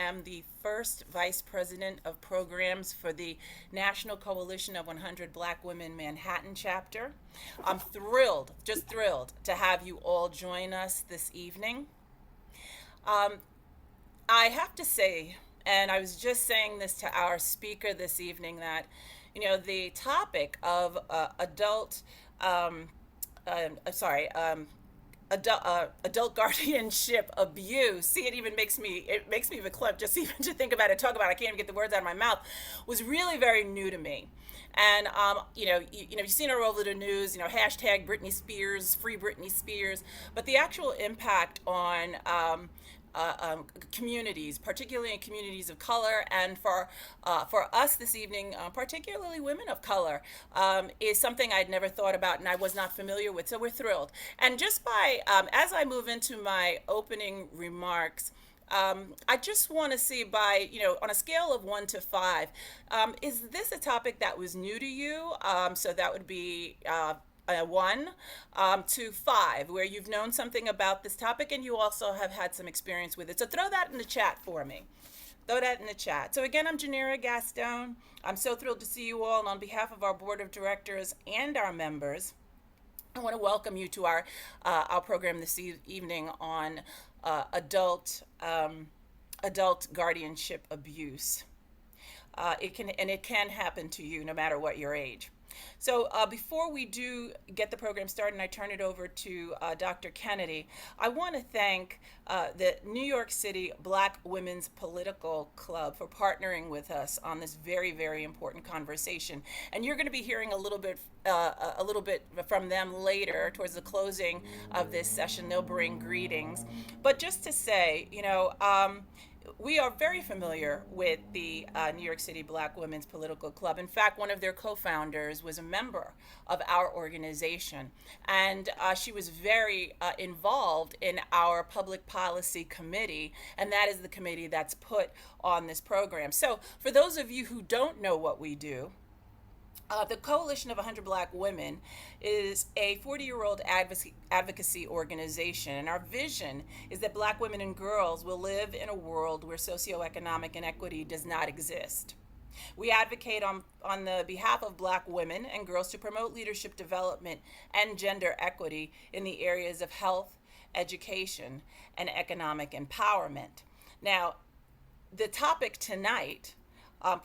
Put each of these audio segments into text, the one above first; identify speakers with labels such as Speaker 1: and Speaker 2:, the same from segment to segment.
Speaker 1: am the first Vice President of Programs for the National Coalition of 100 Black Women Manhattan chapter. I'm thrilled, just thrilled, to have you all join us this evening. Um, I have to say, and I was just saying this to our speaker this evening, that, the topic of um, sorry, adult guardianship abuse. See, it makes me verklempt just even to think about it, talk about it. I can't even get the words out of my mouth. Was really very new to me. And you've seen it all over the news. Hashtag Britney Spears, free Britney Spears. But the actual impact on communities, particularly in communities of color, and for us this evening, particularly women of color, is something I'd never thought about and I was not familiar with. So we're thrilled. And just by as I move into my opening remarks, I just want to see, on a scale of 1 to 5, is this a topic that was new to you? So that would be a 1 to 5, where you've known something about this topic and you also have had some experience with it. So throw that in the chat for me. Throw that in the chat. So again, I'm Janera Gaston. I'm so thrilled to see you all. And on behalf of our board of directors and our members, I want to welcome you to our program this evening on adult guardianship abuse. It can happen to you no matter what your age. So before we do get the program started and I turn it over to Dr. Kennedy, I want to thank the New York City Black Women's Political Club for partnering with us on this very, very important conversation. And you're going to be hearing a little bit from them later towards the closing of this session. They'll bring greetings. But just to say, we are very familiar with the New York City Black Women's Political Club. In fact, one of their co-founders was a member of our organization, and she was very involved in our public policy committee, and that is the committee that's put on this program. So for those of you who don't know what we do, the Coalition of 100 Black Women is a 40-year-old advocacy organization, and our vision is that Black women and girls will live in a world where socioeconomic inequity does not exist. We advocate on the behalf of Black women and girls to promote leadership development and gender equity in the areas of health, education, and economic empowerment. Now, the topic tonight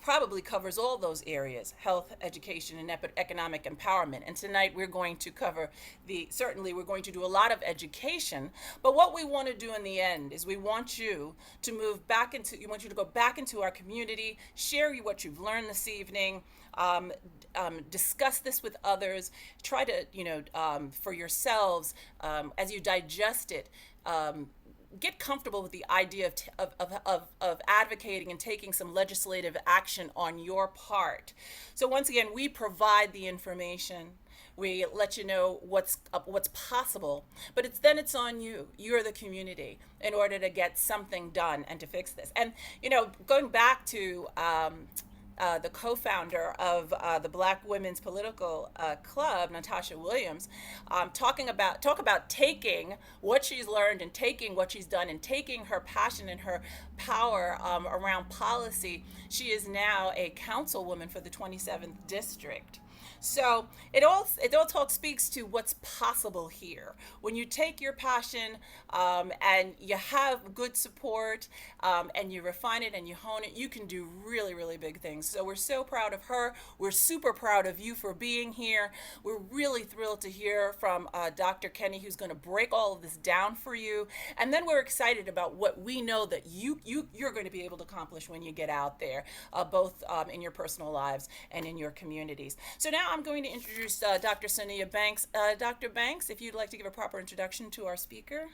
Speaker 1: probably covers all those areas: health, education, and economic empowerment. And tonight we're going to cover we're going to do a lot of education, but what we want to do in the end is we want you to go back into our community, share what you've learned this evening, discuss this with others, try to, for yourselves, as you digest it, get comfortable with the idea of advocating and taking some legislative action on your part. So once again, we provide the information. We let you know what's possible, but it's on you. You're the community in order to get something done and to fix this. And going back to the co-founder of the Black Women's Political Club, Natasha Williams, talk about taking what she's learned and taking what she's done and taking her passion and her power around policy. She is now a councilwoman for the 27th district. So it all speaks to what's possible here. When you take your passion and you have good support and you refine it and you hone it, you can do really, really big things. So we're so proud of her. We're super proud of you for being here. We're really thrilled to hear from Dr. Kenny, who's going to break all of this down for you. And then we're excited about what we know that you're going to be able to accomplish when you get out there, both in your personal lives and in your communities. So now I'm going to introduce Dr. Sonia Banks. Dr. Banks, if you'd like to give a proper introduction to our speaker.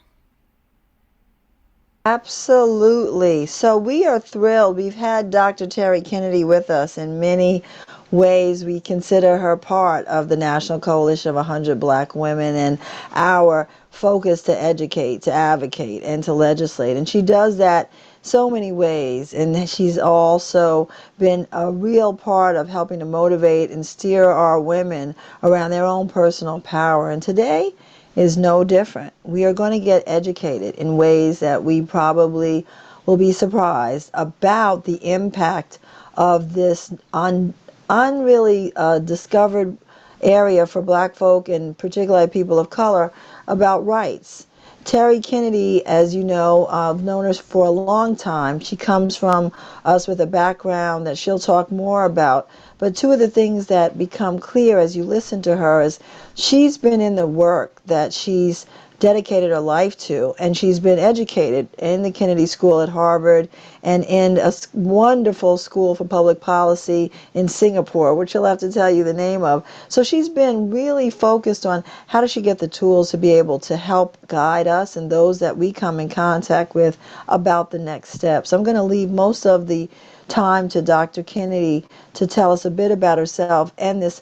Speaker 2: Absolutely. So we are thrilled. We've had Dr. Terry Kennedy with us. In many ways, we consider her part of the National Coalition of 100 Black Women and our focus to educate, to advocate, and to legislate. And she does that so many ways. And she's also been a real part of helping to motivate and steer our women around their own personal power. And today is no different. We are going to get educated in ways that we probably will be surprised about the impact of this unreally discovered area for black folk and particularly people of color about rights. Terry Kennedy, as you know, I've known her for a long time. She comes from us with a background that she'll talk more about. But two of the things that become clear as you listen to her is she's been in the work that she's dedicated her life to, and she's been educated in the Kennedy School at Harvard and in a wonderful school for public policy in Singapore, which she'll have to tell you the name of. So she's been really focused on how does she get the tools to be able to help guide us and those that we come in contact with about the next steps. I'm going to leave most of the time to Dr. Kennedy to tell us a bit about herself and this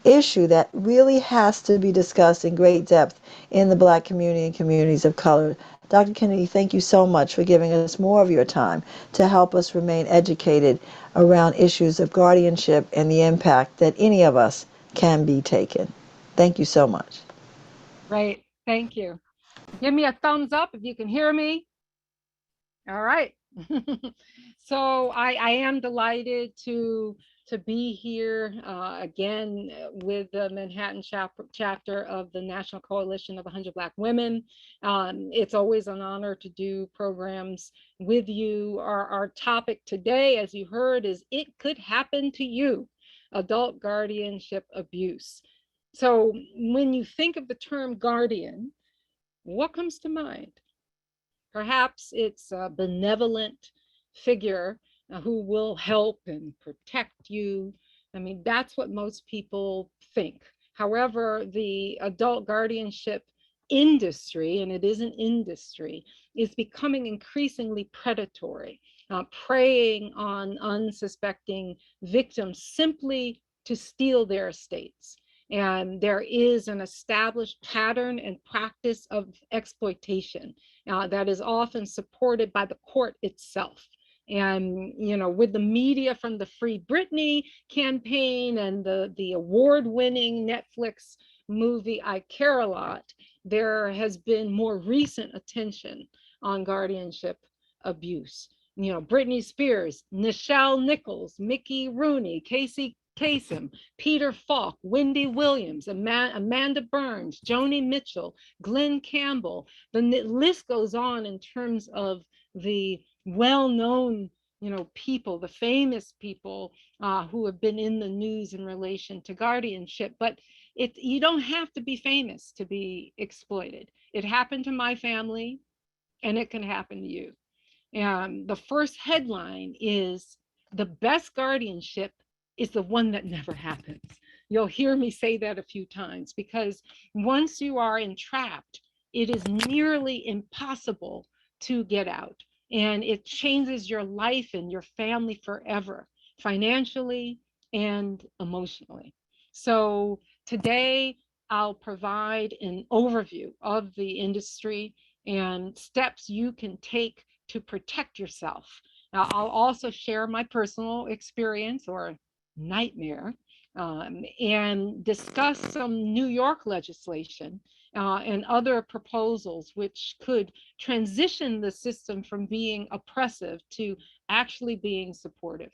Speaker 2: issue that really has to be discussed in great depth in the black community and communities of color. Dr. Kennedy, thank you so much for giving us more of your time to help us remain educated around issues of guardianship and the impact that any of us can be taken. Thank you so much.
Speaker 3: Great. Thank you. Give me a thumbs up if you can hear me. All right. So I am delighted to be here again with the Manhattan chapter of the National Coalition of 100 Black Women. It's always an honor to do programs with you. Our topic today, as you heard, is It Could Happen to You, Adult Guardianship Abuse. So when you think of the term guardian, what comes to mind? Perhaps it's a benevolent figure who will help and protect you. I mean, that's what most people think. However, the adult guardianship industry, and it is an industry, is becoming increasingly predatory, preying on unsuspecting victims simply to steal their estates. And there is an established pattern and practice of exploitation that is often supported by the court itself. And, you know, with the media from the Free Britney campaign and the award-winning Netflix movie I Care a Lot, there has been more recent attention on guardianship abuse. You know, Britney Spears, Nichelle Nichols, Mickey Rooney, Casey Kasem, Peter Falk, Wendy Williams, Amanda Burns, Joni Mitchell, Glenn Campbell. The list goes on in terms of the well-known, you know, people, the famous people who have been in the news in relation to guardianship. But you don't have to be famous to be exploited. It happened to my family, and it can happen to you. And the first headline is the best guardianship is the one that never happens. You'll hear me say that a few times because once you are entrapped, it is nearly impossible to get out. And it changes your life and your family forever, financially and emotionally. So today, I'll provide an overview of the industry and steps you can take to protect yourself. Now, I'll also share my personal experience or nightmare and discuss some New York legislation and other proposals which could transition the system from being oppressive to actually being supportive.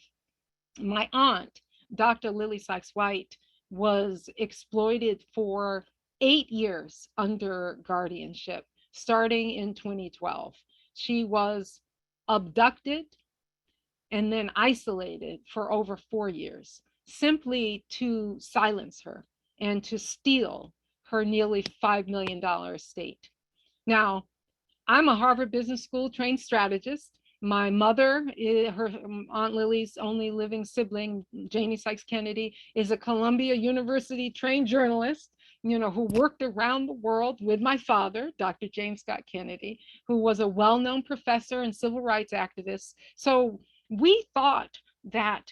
Speaker 3: My aunt, Dr. Lily Sykes White, was exploited for 8 years under guardianship, starting in 2012. She was abducted and then isolated for over 4 years, simply to silence her and to steal her nearly $5 million estate. Now, I'm a Harvard Business School trained strategist. My mother, her Aunt Lily's only living sibling, Janie Sykes Kennedy, is a Columbia University trained journalist, you know, who worked around the world with my father, Dr. James Scott Kennedy, who was a well-known professor and civil rights activist. So we thought that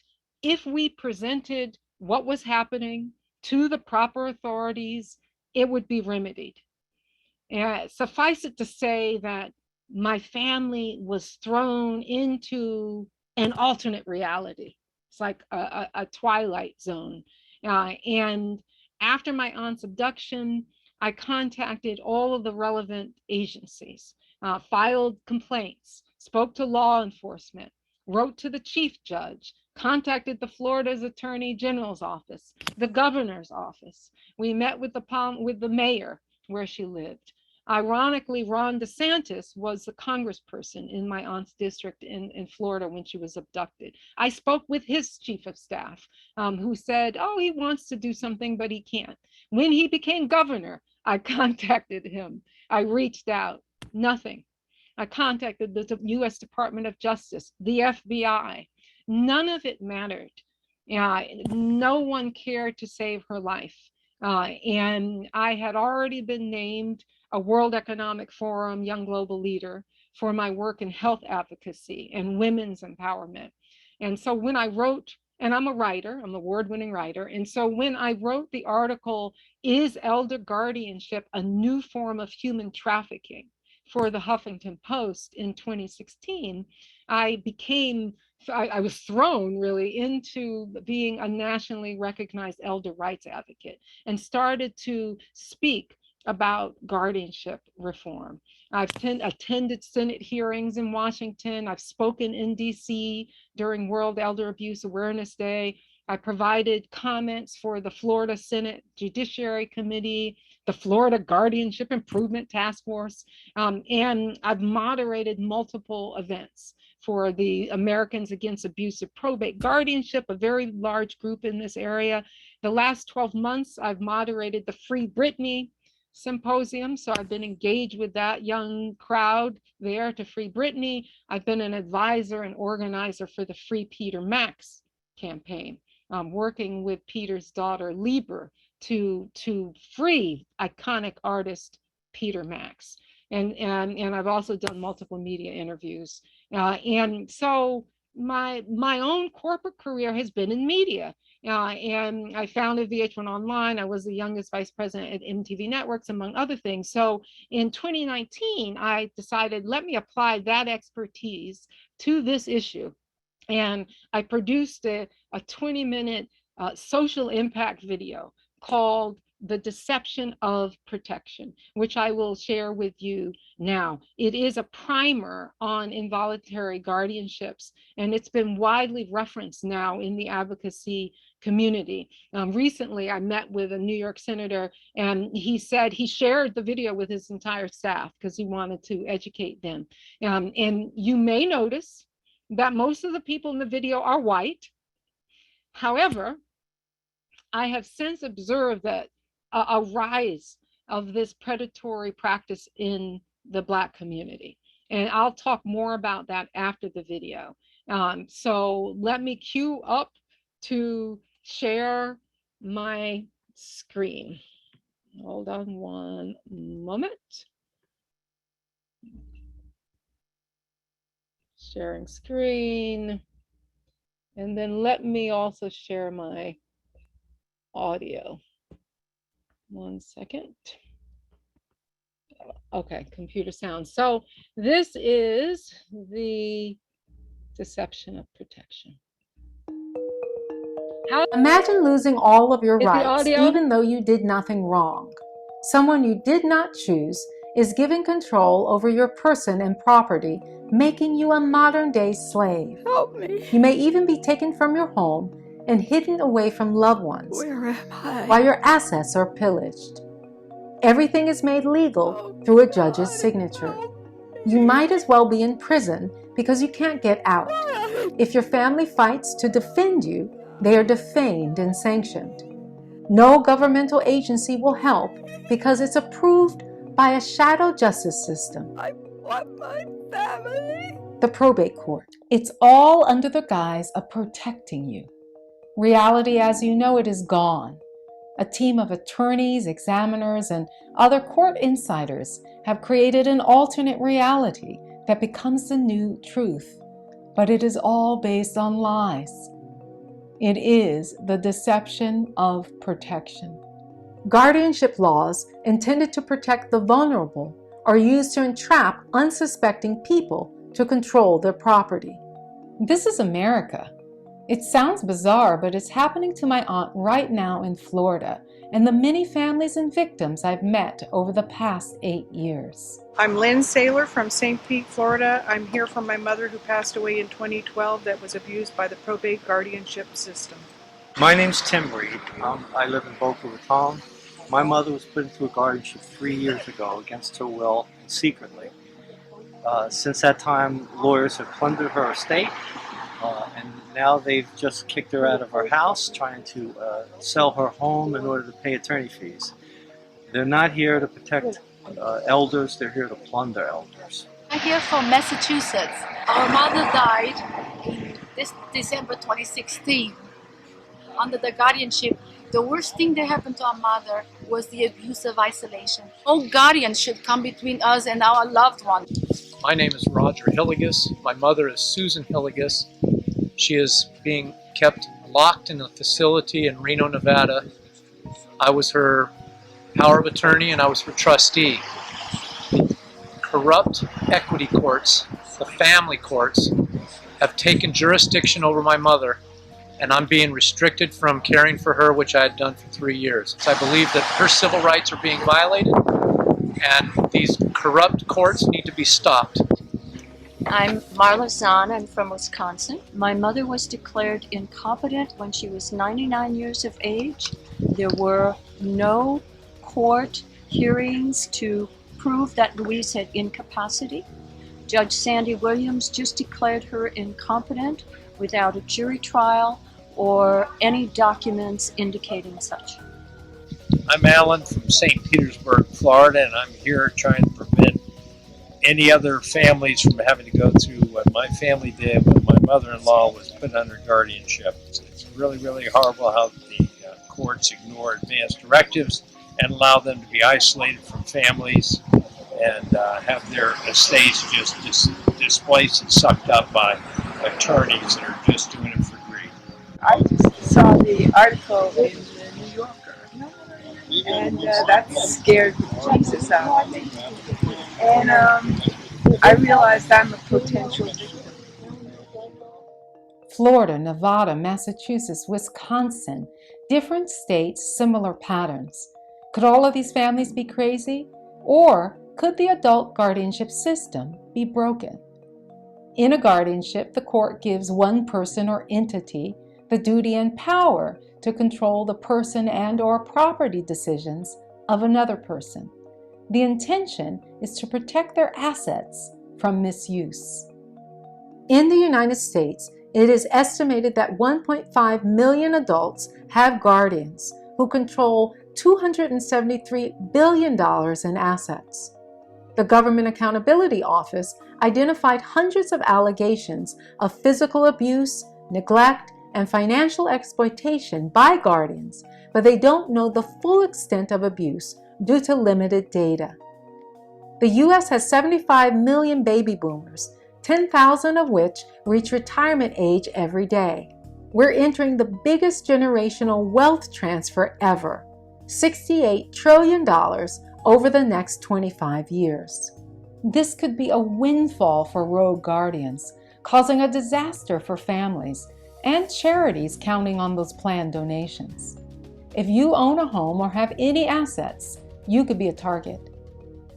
Speaker 3: if we presented what was happening to the proper authorities, it would be remedied. Suffice it to say that my family was thrown into an alternate reality. It's like a twilight zone. And after my aunt's abduction, I contacted all of the relevant agencies, filed complaints, spoke to law enforcement, wrote to the chief judge, contacted the Florida's Attorney General's office, the governor's office. We met with the mayor where she lived. Ironically, Ron DeSantis was the congressperson in my aunt's district in Florida when she was abducted. I spoke with his chief of staff, who said, oh, he wants to do something, but he can't. When he became governor, I contacted him. I reached out, nothing. I contacted the US Department of Justice, the FBI. None of it mattered. No one cared to save her life. And I had already been named a World Economic Forum Young Global Leader for my work in health advocacy and women's empowerment. And so when I wrote, and I'm a writer, I'm an award-winning writer. And so when I wrote the article, Is Elder Guardianship a New Form of Human Trafficking, for the Huffington Post in 2016, I was thrown really into being a nationally recognized elder rights advocate and started to speak about guardianship reform. I've attended Senate hearings in Washington. I've spoken in DC during World Elder Abuse Awareness Day. I provided comments for the Florida Senate Judiciary Committee, the Florida Guardianship Improvement Task Force, and I've moderated multiple events for the Americans Against Abusive Probate Guardianship, a very large group in this area. The last 12 months, I've moderated the Free Britney Symposium, so I've been engaged with that young crowd there to free Britney. I've been an advisor and organizer for the Free Peter Max campaign, working with Peter's daughter, Lieber, to free iconic artist Peter Max. And I've also done multiple media interviews. And so my own corporate career has been in media. And I founded VH1 Online. I was the youngest vice president at MTV Networks, among other things. So in 2019, I decided, let me apply that expertise to this issue. And I produced a 20-minute social impact video called The Deception of Protection, which I will share with you now. It is a primer on involuntary guardianships, and it's been widely referenced now in the advocacy community. Recently, I met with a New York senator, and he said he shared the video with his entire staff because he wanted to educate them. And you may notice that most of the people in the video are white. However, I have since observed that a rise of this predatory practice in the Black community. And I'll talk more about that after the video. So let me queue up to share my screen. Hold on one moment. Sharing screen. And then let me also share my audio. 1 second. Okay, computer sound. So this is the deception of protection.
Speaker 4: Imagine losing all of your
Speaker 3: Is the
Speaker 4: rights,
Speaker 3: audio?
Speaker 4: even though you did nothing wrong. Someone you did not choose is given control over your person and property, making you a modern-day slave.
Speaker 5: Help me.
Speaker 4: You may even be taken from your home and hidden away from loved ones,
Speaker 5: Where am I?
Speaker 4: while your assets are pillaged. Everything is made legal through a judge's signature. You might as well be in prison because you can't get out. If your family fights to defend you, they are defamed and sanctioned. No governmental agency will help because it's approved by a shadow justice system.
Speaker 5: I want my family.
Speaker 4: The probate court. It's all under the guise of protecting you. Reality as you know it is gone. A team of attorneys, examiners, and other court insiders have created an alternate reality that becomes the new truth. But it is all based on lies. It is the deception of protection. Guardianship laws intended to protect the vulnerable are used to entrap unsuspecting people to control their property. This is America. It sounds bizarre, but it's happening to my aunt right now in Florida and the many families and victims I've met over the past 8 years.
Speaker 6: I'm Lynn Saylor from St. Pete, Florida. I'm here for my mother who passed away in 2012 that was abused by the probate guardianship system.
Speaker 7: My name's Tim Reed. I live in Boca Raton. My mother was put into a guardianship 3 years ago against her will and secretly. Since that time, lawyers have plundered her estate, and now they've just kicked her out of her house, trying to sell her home in order to pay attorney fees. They're not here to protect elders, they're here to plunder elders.
Speaker 8: I'm here from Massachusetts. Our mother died in this December 2016 under the guardianship. The worst thing that happened to our mother was the abuse of isolation. No guardian should come between us and our loved one.
Speaker 9: My name is Roger Hilligus. My mother is Susan Hilligus. She is being kept locked in a facility in Reno, Nevada. I was her power of attorney and I was her trustee. The corrupt equity courts, the family courts, have taken jurisdiction over my mother, and I'm being restricted from caring for her, which I had done for 3 years. So I believe that her civil rights are being violated, and these corrupt courts need to be stopped.
Speaker 10: I'm Marla Zahn. I'm from Wisconsin. My mother was declared incompetent when she was 99 years of age. There were no court hearings to prove that Louise had incapacity. Judge Sandy Williams just declared her incompetent without a jury trial or any documents indicating such.
Speaker 11: I'm Alan from St. Petersburg, Florida, and I'm here trying to prevent any other families from having to go through what my family did when my mother-in-law was put under guardianship. It's really, really horrible how the courts ignore advance directives and allow them to be isolated from families and have their estates just displaced and sucked up by attorneys that are just doing it for greed.
Speaker 5: I just saw the article in the New Yorker, and that scared Jesus out of me. And I realized I'm a potential victim.
Speaker 4: Florida, Nevada, Massachusetts, Wisconsin, different states, similar patterns. Could all of these families be crazy? Or could the adult guardianship system be broken? In a guardianship, the court gives one person or entity the duty and power to control the person and/or property decisions of another person. The intention is to protect their assets from misuse. In the United States, it is estimated that 1.5 million adults have guardians who control $273 billion in assets. The Government Accountability Office identified hundreds of allegations of physical abuse, neglect, and financial exploitation by guardians, but they don't know the full extent of abuse due to limited data. The U.S. has 75 million baby boomers, 10,000 of which reach retirement age every day. We're entering the biggest generational wealth transfer ever, $68 trillion over the next 25 years. This could be a windfall for rogue guardians, causing a disaster for families and charities counting on those planned donations. If you own a home or have any assets, you could be a target.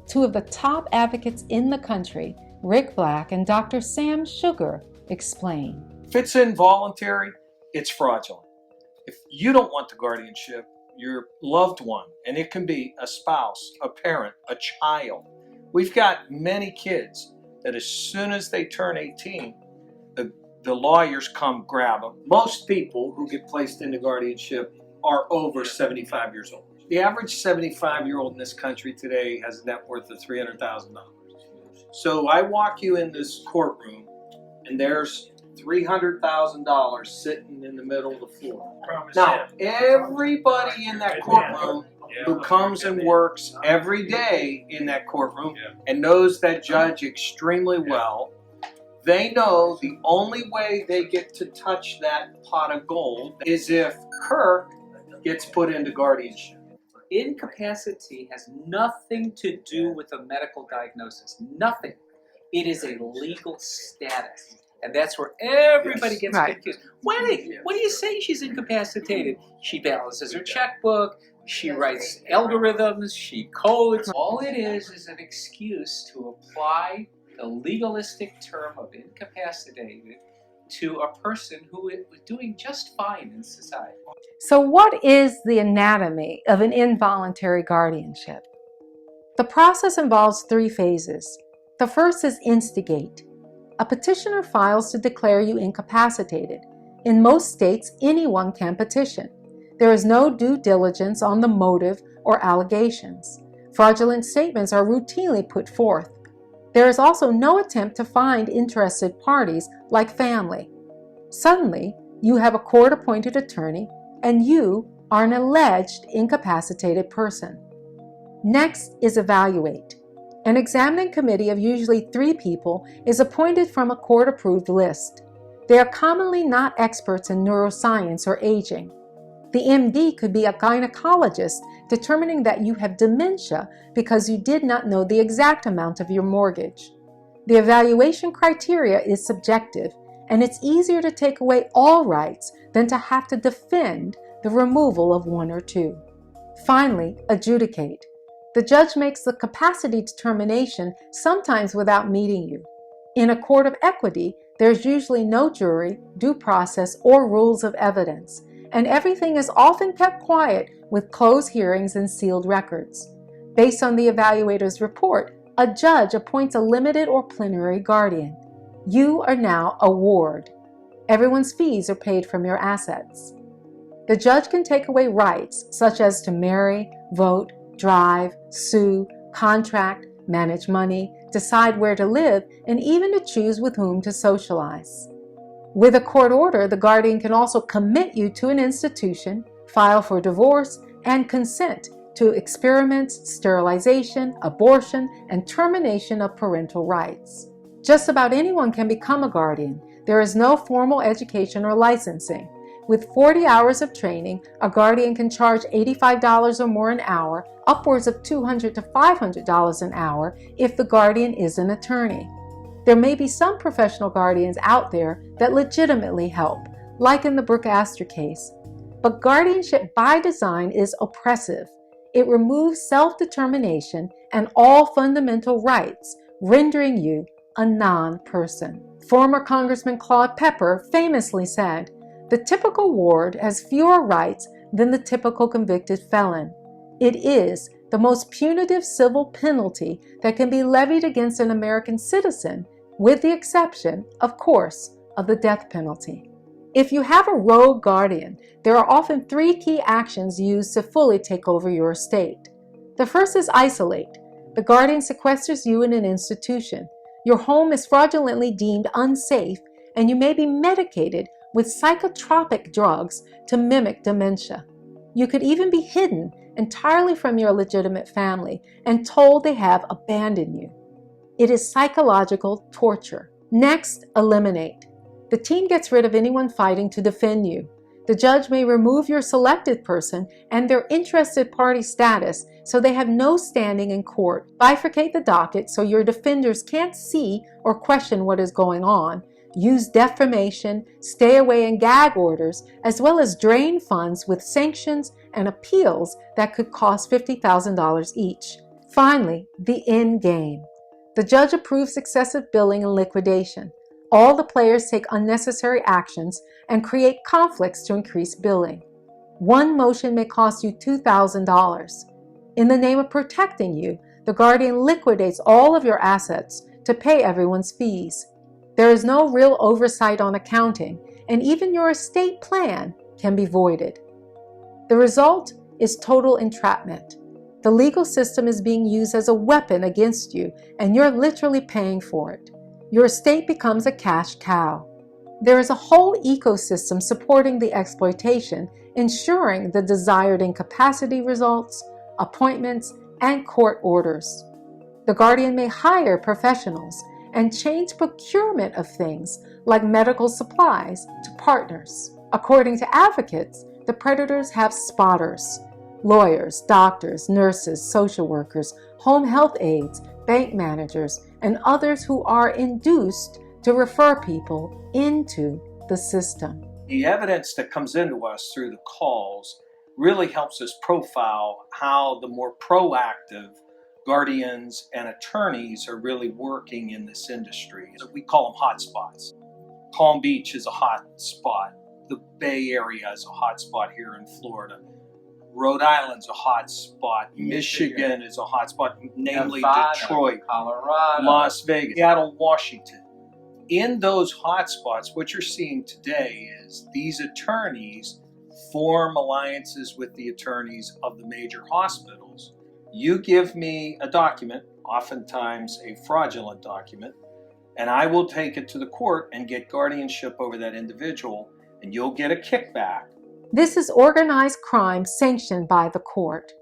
Speaker 4: Two of the top advocates in the country, Rick Black and Dr. Sam Sugar, explain.
Speaker 12: If it's involuntary, it's fraudulent. If you don't want the guardianship, your loved one, and it can be a spouse, a parent, a child. We've got many kids that as soon as they turn 18, the lawyers come grab them. Most people who get placed into guardianship are over 75 years old. The average 75-year-old in this country today has a net worth of $300,000. So I walk you in this courtroom, and there's $300,000 sitting in the middle of the floor. Now, everybody in that courtroom who comes and works every day in that courtroom and knows that judge extremely well, they know the only way they get to touch that pot of gold is if Kirk gets put into guardianship.
Speaker 13: Incapacity has nothing to do with a medical diagnosis. Nothing. It is a legal status. And that's wwhere everybody
Speaker 5: Yes.
Speaker 13: gets
Speaker 3: Right.
Speaker 13: confused. What do you say she's incapacitated? She balances her checkbook, she writes algorithms, she codes. All it is an excuse to apply the legalistic term of incapacitated to a person who is doing just fine in society.
Speaker 4: So, what is the anatomy of an involuntary guardianship? The process involves 3 phases. The first is instigate. A petitioner files to declare you incapacitated. In most states, anyone can petition. There is no due diligence on the motive or allegations. Fraudulent statements are routinely put forth. There is also no attempt to find interested parties like family. Suddenly, you have a court-appointed attorney and you are an alleged incapacitated person. Next is evaluate. An examining committee of usually 3 people is appointed from a court-approved list. They are commonly not experts in neuroscience or aging. The MD could be a gynecologist determining that you have dementia because you did not know the exact amount of your mortgage. The evaluation criteria is subjective, and it's easier to take away all rights than to have to defend the removal of 1 or 2. Finally, adjudicate. The judge makes the capacity determination, sometimes without meeting you. In a court of equity, there's usually no jury, due process, or rules of evidence, and everything is often kept quiet with closed hearings and sealed records. Based on the evaluator's report, a judge appoints a limited or plenary guardian. You are now a ward. Everyone's fees are paid from your assets. The judge can take away rights such as to marry, vote, drive, sue, contract, manage money, decide where to live, and even to choose with whom to socialize. With a court order, the guardian can also commit you to an institution, file for divorce, and consent to experiments, sterilization, abortion, and termination of parental rights. Just about anyone can become a guardian. There is no formal education or licensing. With 40 hours of training, a guardian can charge $85 or more an hour, upwards of $200 to $500 an hour if the guardian is an attorney. There may be some professional guardians out there that legitimately help, like in the Brooke Astor case. But guardianship by design is oppressive. It removes self-determination and all fundamental rights, rendering you a non-person. Former Congressman Claude Pepper famously said, "The typical ward has fewer rights than the typical convicted felon. It is the most punitive civil penalty that can be levied against an American citizen, with the exception, of course, of the death penalty." If you have a rogue guardian, there are often 3 key actions used to fully take over your estate. The first is isolate. The guardian sequesters you in an institution. Your home is fraudulently deemed unsafe, and you may be medicated with psychotropic drugs to mimic dementia. You could even be hidden entirely from your legitimate family and told they have abandoned you. It is psychological torture. Next, eliminate. The team gets rid of anyone fighting to defend you. The judge may remove your selected person and their interested party status so they have no standing in court, bifurcate the docket so your defenders can't see or question what is going on, use defamation, stay away and gag orders, as well as drain funds with sanctions and appeals that could cost $50,000 each. Finally, the end game. The judge approves excessive billing and liquidation. All the players take unnecessary actions and create conflicts to increase billing. One motion may cost you $2,000. In the name of protecting you, the guardian liquidates all of your assets to pay everyone's fees. There is no real oversight on accounting, and even your estate plan can be voided. The result is total entrapment. The legal system is being used as a weapon against you, and you're literally paying for it. Your estate becomes a cash cow. There is a whole ecosystem supporting the exploitation, ensuring the desired incapacity results, appointments, and court orders. The guardian may hire professionals and change procurement of things like medical supplies to partners. According to advocates, the predators have spotters, lawyers, doctors, nurses, social workers, home health aides, bank managers, and others who are induced to refer people into the system.
Speaker 12: The evidence that comes into us through the calls really helps us profile how the more proactive guardians and attorneys are really working in this industry. We call them hotspots. Palm Beach is a hot spot. The Bay Area is a hot spot here in Florida. Rhode Island's a hot spot. Michigan is a hot spot, namely
Speaker 13: Nevada,
Speaker 12: Detroit,
Speaker 13: Colorado,
Speaker 12: Las Vegas, Seattle, Washington. In those hot spots, what you're seeing today is these attorneys form alliances with the attorneys of the major hospitals. You give me a document, oftentimes a fraudulent document, and I will take it to the court and get guardianship over that individual, and you'll get a kickback.
Speaker 4: This is organized crime sanctioned by the court.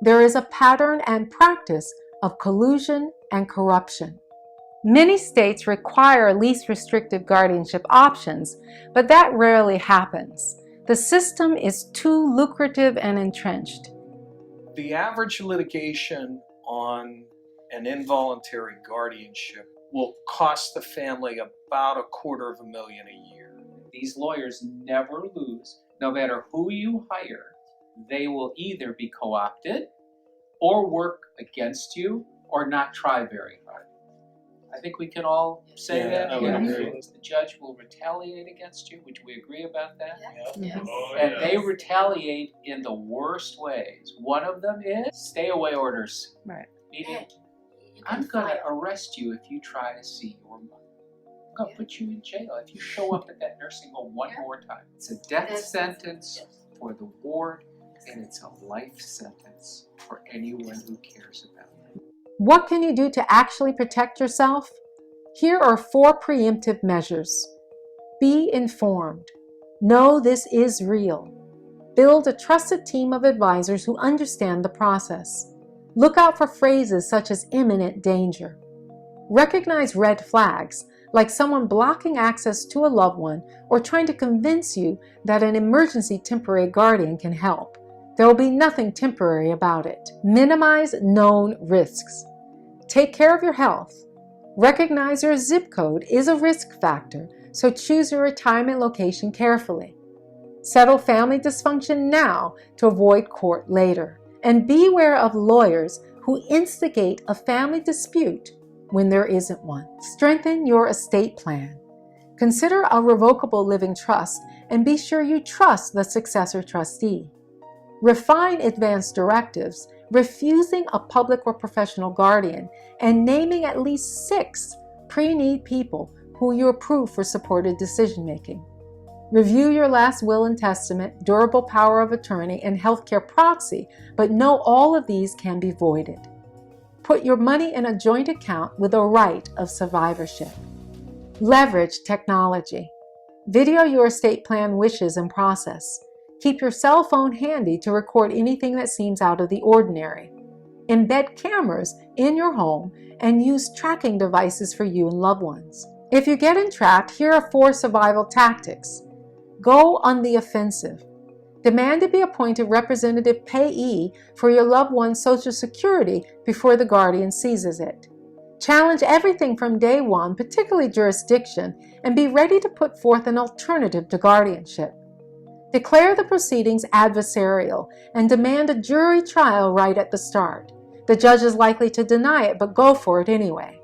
Speaker 4: There is a pattern and practice of collusion and corruption. Many states require least restrictive guardianship options, but that rarely happens. The system is too lucrative and entrenched.
Speaker 12: The average litigation on an involuntary guardianship will cost the family about $250,000 a year.
Speaker 13: These lawyers never lose. No matter who you hire, they will either be co-opted or work against you or not try very hard. I think we can all say that.
Speaker 12: I would agree.
Speaker 13: The judge will retaliate against you, which we agree about that.
Speaker 10: Yes.
Speaker 13: And they retaliate in the worst ways. One of them is stay away orders.
Speaker 3: Right.
Speaker 13: Meaning, I'm going to arrest you if you try to see your mother. I'm going to put you in jail if you show up at that nursing home one more time. It's a death sentence for the ward, and it's a life sentence for anyone who cares about it.
Speaker 4: What can you do to actually protect yourself? Here are 4 preemptive measures. Be informed. Know this is real. Build a trusted team of advisors who understand the process. Look out for phrases such as imminent danger. Recognize red flags, like someone blocking access to a loved one or trying to convince you that an emergency temporary guardian can help. There will be nothing temporary about it. Minimize known risks. Take care of your health. Recognize your zip code is a risk factor, so choose your retirement location carefully. Settle family dysfunction now to avoid court later. And beware of lawyers who instigate a family dispute when there isn't one. Strengthen your estate plan. Consider a revocable living trust and be sure you trust the successor trustee. Refine advance directives, refusing a public or professional guardian, and naming at least 6 pre-need people who you approve for supported decision-making. Review your last will and testament, durable power of attorney, and healthcare proxy, but know all of these can be voided. Put your money in a joint account with a right of survivorship. Leverage technology. Video your estate plan wishes and process. Keep your cell phone handy to record anything that seems out of the ordinary. Embed cameras in your home and use tracking devices for you and loved ones. If you get entrapped, here are 4 survival tactics. Go on the offensive. Demand to be appointed representative payee for your loved one's Social Security before the guardian seizes it. Challenge everything from day one, particularly jurisdiction, and be ready to put forth an alternative to guardianship. Declare the proceedings adversarial and demand a jury trial right at the start. The judge is likely to deny it, but go for it anyway.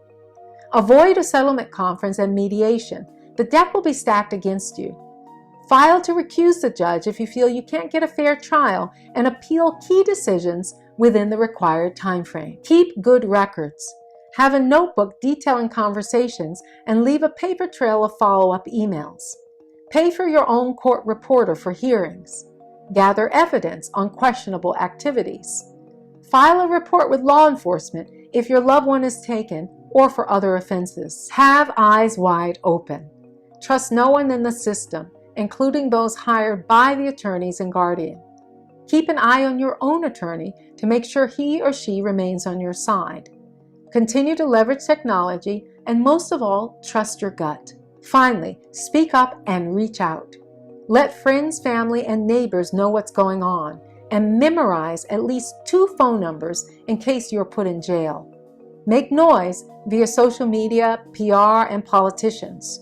Speaker 4: Avoid a settlement conference and mediation. The deck will be stacked against you. File to recuse the judge if you feel you can't get a fair trial and appeal key decisions within the required time frame. Keep good records. Have a notebook detailing conversations and leave a paper trail of follow-up emails. Pay for your own court reporter for hearings. Gather evidence on questionable activities. File a report with law enforcement if your loved one is taken or for other offenses. Have eyes wide open. Trust no one in the system, including those hired by the attorneys and guardian. Keep an eye on your own attorney to make sure he or she remains on your side. Continue to leverage technology, and most of all, trust your gut. Finally, speak up and reach out. Let friends, family, and neighbors know what's going on, and memorize at least 2 phone numbers in case you're put in jail. Make noise via social media, PR, and politicians.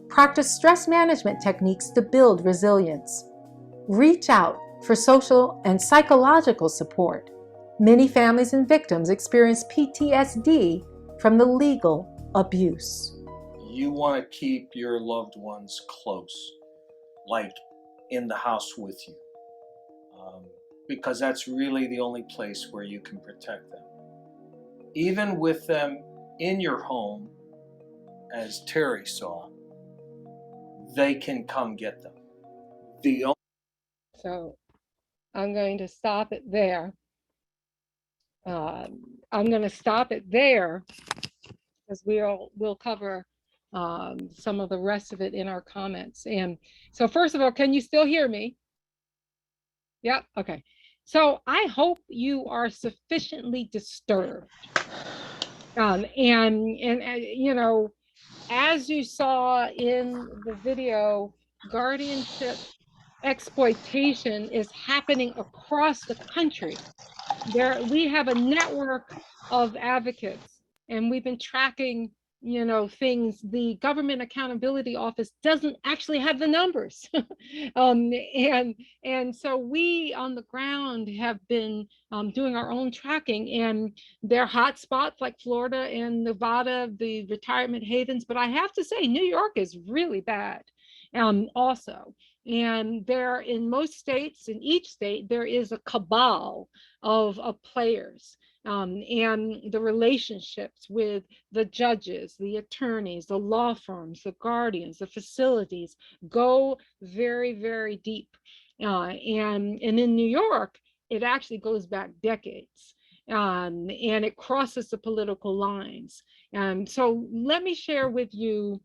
Speaker 4: Practice stress management techniques to build resilience. Reach out for social and psychological support. Many families and victims experience PTSD from the legal abuse.
Speaker 12: You want to keep your loved ones close, like in the house with you, because that's really the only place where you can protect them. Even with them in your home, as Terry saw, they can come get them.
Speaker 3: So I'm going to stop it there. I'm going to stop it there because we'll cover some of the rest of it in our comments. And so first of all, can you still hear me? Yeah, okay. So I hope you are sufficiently disturbed. And you know, as you saw in the video, guardianship exploitation is happening across the country. We have a network of advocates, and we've been tracking, you know, things. The Government Accountability Office doesn't actually have the numbers. And so we on the ground have been doing our own tracking, and there are hot spots like Florida and Nevada, the retirement havens, but I have to say New York is really bad also. And there, in most states, in each state, there is a cabal of players, and the relationships with the judges, the attorneys, the law firms, the guardians, the facilities go very, very deep. And in New York, it actually goes back decades. And it crosses the political lines. And so let me share with you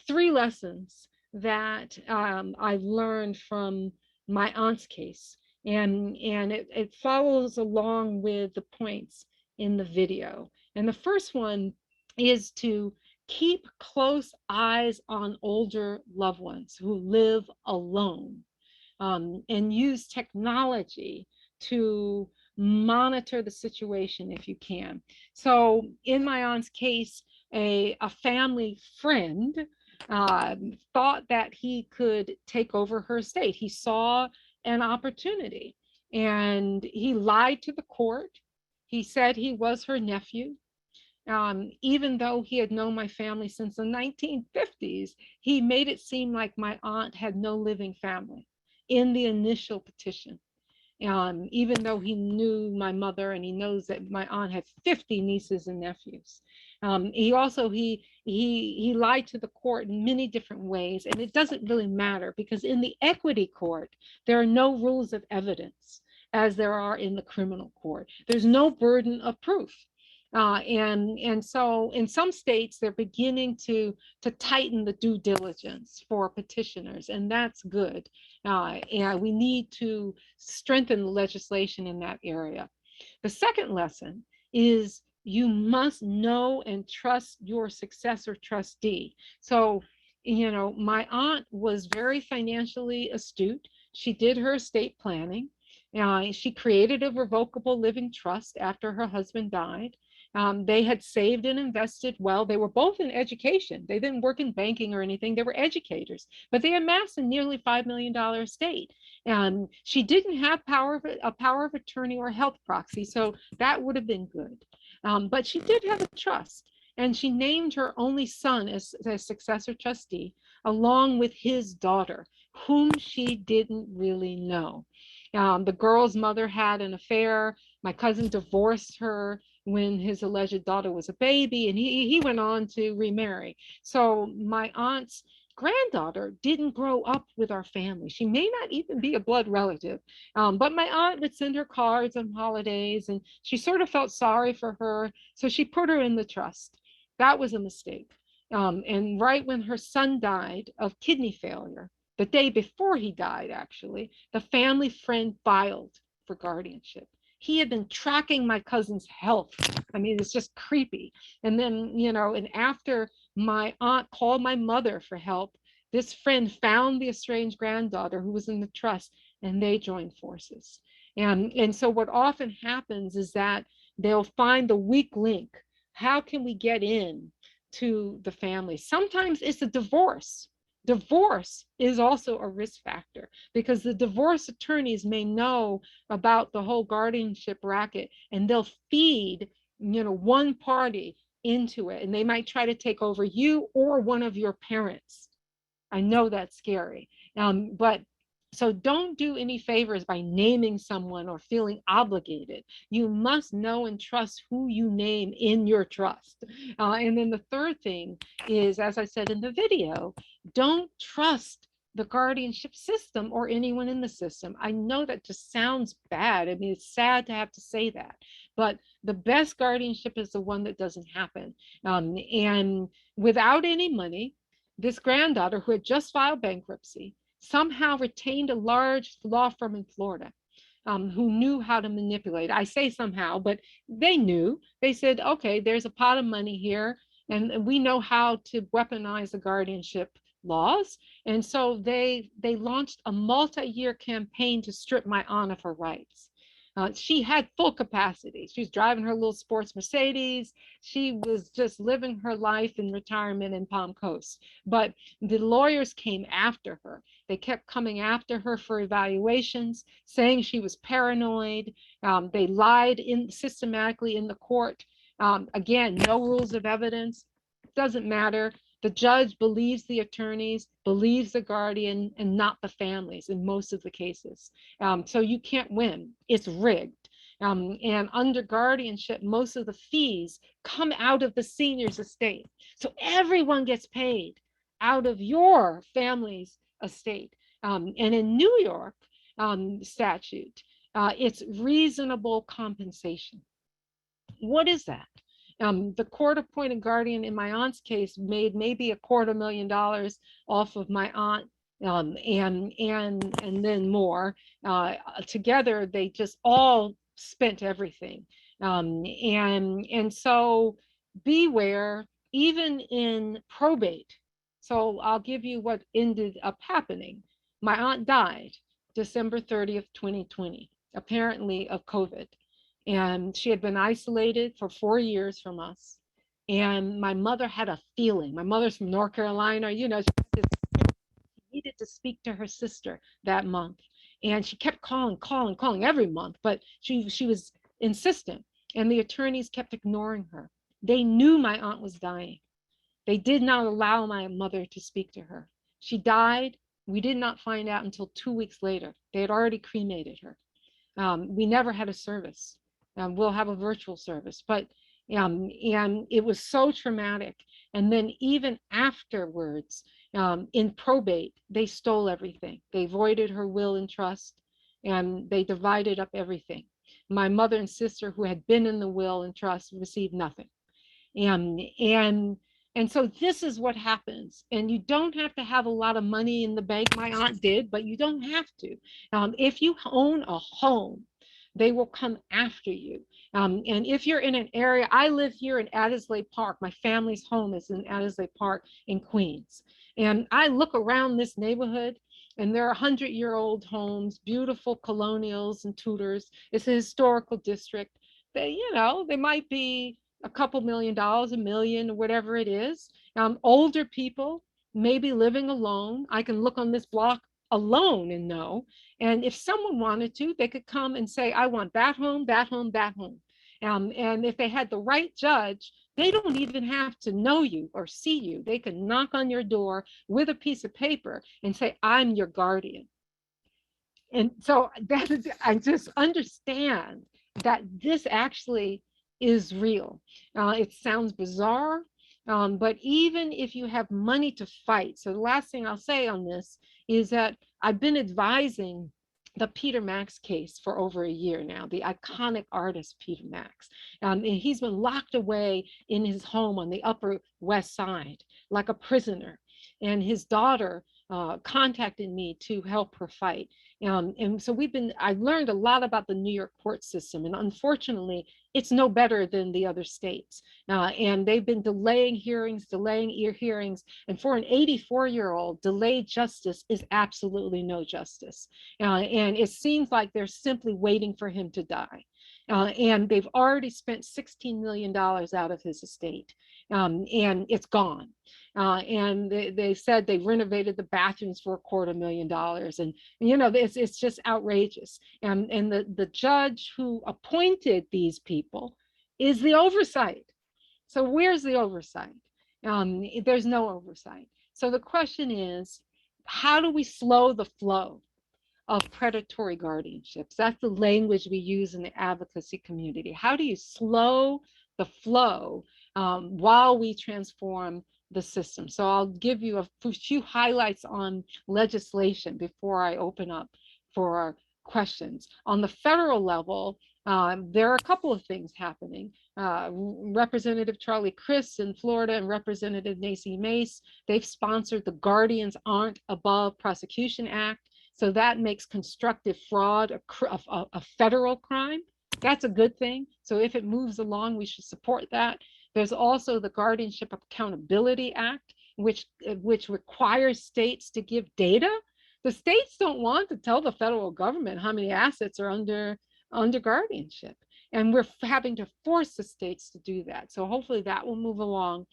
Speaker 3: 3 lessons that I've learned from my aunt's case. And it follows along with the points in the video. And the first one is to keep close eyes on older loved ones who live alone, and use technology to monitor the situation if you can. So in my aunt's case, a family friend thought that he could take over her estate. He saw an opportunity and he lied to the court. He said he was her nephew. Even though he had known my family since the 1950s, he made it seem like my aunt had no living family in the initial petition. Even though he knew my mother and he knows that my aunt had 50 nieces and nephews. He lied to the court in many different ways, and it doesn't really matter because in the equity court, there are no rules of evidence as there are in the criminal court. There's no burden of proof. And so in some states, they're beginning to tighten the due diligence for petitioners, and that's good. And we need to strengthen the legislation in that area. The second lesson is you must know and trust your successor trustee. So, you know, my aunt was very financially astute. She did her estate planning. She created a revocable living trust after her husband died. They had saved and invested well. They were both in education. They didn't work in banking or anything. They were educators, but they amassed a nearly $5 million estate. And she didn't have a power of attorney or health proxy, so that would have been good. But she did have a trust, and she named her only son as successor trustee, along with his daughter, whom she didn't really know. The girl's mother had an affair. My cousin divorced her when his alleged daughter was a baby, and he went on to remarry. So my aunt's granddaughter didn't grow up with our family. She may not even be a blood relative, but my aunt would send her cards on holidays, and she sort of felt sorry for her, so she put her in the trust. That was a mistake. And right when her son died of kidney failure, the day before he died, actually, the family friend filed for guardianship. He had been tracking my cousin's health. I mean, it's just creepy. And then, you know, and after my aunt called my mother for help, this friend found the estranged granddaughter who was in the trust, and they joined forces. And so what often happens is that they'll find the weak link How can we get in to the family? Sometimes it's a divorce. Divorce is also a risk factor because the divorce attorneys may know about the whole guardianship racket, and they'll feed, one party into it, and they might try to take over you or one of your parents. I know that's scary. But so don't do any favors by naming someone or feeling obligated. You must know and trust who you name in your trust. And then the third thing is, as I said in the video, don't trust the guardianship system or anyone in the system. I know that just sounds bad. I mean, it's sad to have to say that, but the best guardianship is the one that doesn't happen. And without any money, this granddaughter, who had just filed bankruptcy, somehow retained a large law firm in Florida, who knew how to manipulate. I say somehow, but they knew. They said, okay, there's a pot of money here, and we know how to weaponize the guardianship laws. And so they launched a multi-year campaign to strip my aunt of her rights. She had full capacity. She was driving her little sports Mercedes. She was just living her life in retirement in Palm Coast. But the lawyers came after her. They kept coming after her for evaluations, saying she was paranoid. They lied systematically in the court. Again, no rules of evidence. Doesn't matter. The judge believes the attorneys, believes the guardian, and not the families in most of the cases. So you can't win. It's rigged. And under guardianship, most of the fees come out of the senior's estate. So everyone gets paid out of your family's estate. And in New York statute, it's reasonable compensation. What is that? The court appointed guardian in my aunt's case made maybe $250,000 off of my aunt, and then more. Together, they just all spent everything. And so beware, even in probate. So I'll give you what ended up happening. My aunt died December 30th, 2020, apparently of COVID. And she had been isolated for 4 years from us. And my mother had a feeling. My mother's from North Carolina, she needed to speak to her sister that month. And she kept calling every month, but she was insistent. And the attorneys kept ignoring her. They knew my aunt was dying. They did not allow my mother to speak to her. She died. We did not find out until 2 weeks later. They had already cremated her. We never had a service. We'll have a virtual service, but and it was so traumatic. And then even afterwards, in probate, they stole everything. They voided her will and trust, and they divided up everything. My mother and sister, who had been in the will and trust, received nothing. And so this is what happens. And you don't have to have a lot of money in the bank. My aunt did, but you don't have to. If you own a home, they will come after you. And if you're in an area, I live here in Addisley Park. My family's home is in Addisley Park in Queens. And I look around this neighborhood, and there are 100-year-old homes, beautiful colonials and Tudors. It's a historical district. They might be a couple $1 million, a million, or whatever it is. Older people, maybe living alone. I can look on this block alone and know. And if someone wanted to, they could come and say, I want that home, that home, that home. And if they had the right judge, they don't even have to know you or see you. They can knock on your door with a piece of paper and say, I'm your guardian. And so that is, I just understand that this actually is real. It sounds bizarre, but even if you have money to fight, so the last thing I'll say on this is that I've been advising the Peter Max case for over a year now, the iconic artist Peter Max. And he's been locked away in his home on the Upper West Side like a prisoner. And his daughter contacted me to help her fight. And so I learned a lot about the New York court system, and unfortunately, it's no better than the other states. And they've been delaying hearings, hearings. And for an 84-year-old, delayed justice is absolutely no justice. And it seems like they're simply waiting for him to die. And they've already spent $16 million out of his estate, and it's gone. And they said they renovated the bathrooms for $250,000. And it's just outrageous. And the judge who appointed these people is the oversight. So where's the oversight? There's no oversight. So the question is, how do we slow the flow of predatory guardianships? That's the language we use in the advocacy community. How do you slow the flow while we transform the system? So I'll give you a few highlights on legislation before I open up for questions. On the federal level, there are a couple of things happening. Representative Charlie Crist in Florida and Representative Nancy Mace, they've sponsored the Guardians Aren't Above Prosecution Act. So that makes constructive fraud a federal crime. That's a good thing. So if it moves along, we should support that. There's also the Guardianship Accountability Act, which requires states to give data. The states don't want to tell the federal government how many assets are under guardianship. And we're having to force the states to do that. So hopefully that will move along.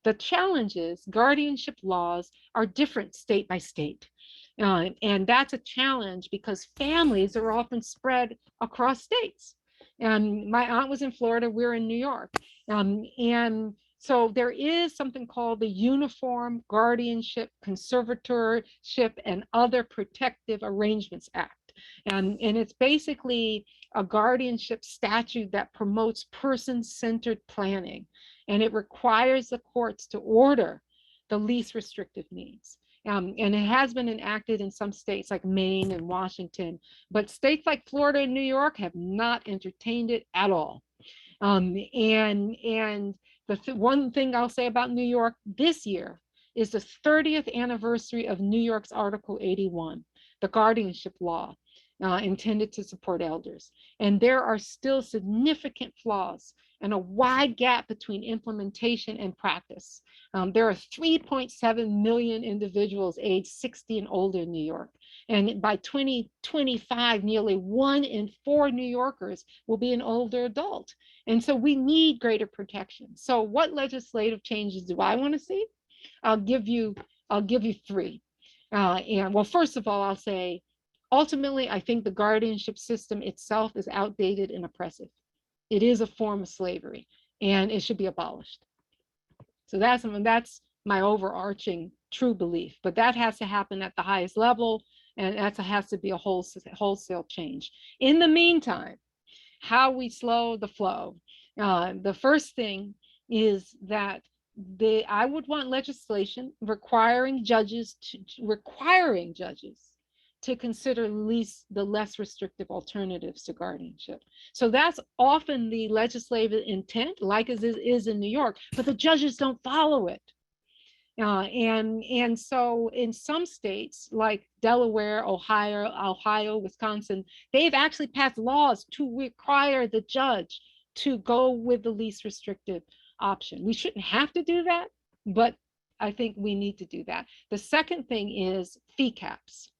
Speaker 3: The challenge is guardianship laws are different state by state. And that's a challenge because families are often spread across states. And my aunt was in Florida, we're in New York. And so there is something called the Uniform Guardianship, Conservatorship, and Other Protective Arrangements Act. And it's basically a guardianship statute that promotes person-centered planning. And it requires the courts to order the least restrictive means. And it has been enacted in some states like Maine and Washington, but states like Florida and New York have not entertained it at all. And the one thing I'll say about New York this year is the 30th anniversary of New York's Article 81, the guardianship law intended to support elders. And there are still significant flaws and a wide gap between implementation and practice. There are 3.7 million individuals aged 60 and older in New York. And by 2025, nearly 1 in 4 New Yorkers will be an older adult. And so we need greater protection. So what legislative changes do I want to see? I'll give you 3. And well, first of all, I'll say, ultimately, I think the guardianship system itself is outdated and oppressive. It is a form of slavery and it should be abolished. So that's my overarching true belief, but that has to happen at the highest level, and that has to be a wholesale change. In the meantime, how we slow the flow. The first thing is that I would want legislation requiring judges to consider the less restrictive alternatives to guardianship. So that's often the legislative intent, like as it is in New York, but the judges don't follow it. And so in some states like Delaware, Ohio, Wisconsin, they've actually passed laws to require the judge to go with the least restrictive option. We shouldn't have to do that, but I think we need to do that. The second thing is fee caps.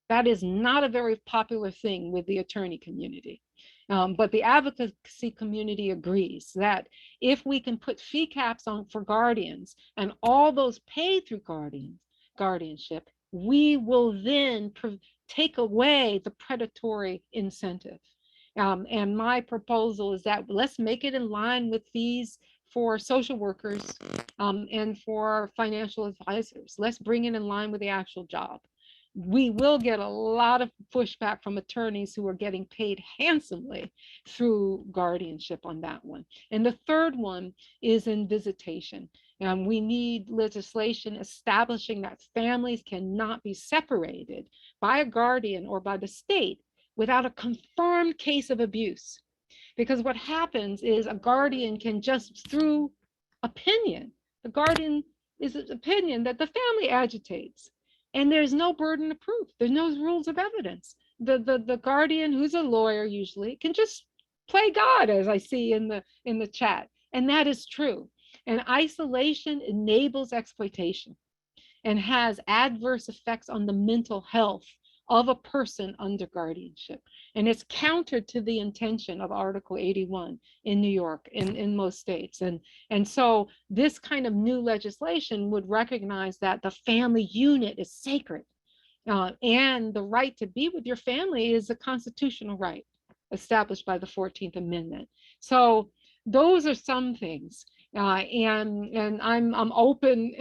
Speaker 3: That is not a very popular thing with the attorney community. But the advocacy community agrees that if we can put fee caps on for guardians and all those paid through guardianship, we will then take away the predatory incentive. And my proposal is that let's make it in line with fees for social workers and for financial advisors. Let's bring it in line with the actual job. We will get a lot of pushback from attorneys who are getting paid handsomely through guardianship on that one. And the third one is in visitation. We need legislation establishing that families cannot be separated by a guardian or by the state without a confirmed case of abuse. Because what happens is a guardian can just, through opinion, the guardian is an opinion that the family agitates. And there's no burden of proof. There's no rules of evidence. The guardian, who's a lawyer usually, can just play God, as I see in the chat. And that is true. And isolation enables exploitation and has adverse effects on the mental health of a person under guardianship. And it's counter to the intention of Article 81 in New York, in most states. And so this kind of new legislation would recognize that the family unit is sacred. And the right to be with your family is a constitutional right established by the 14th Amendment. So those are some things. And I'm open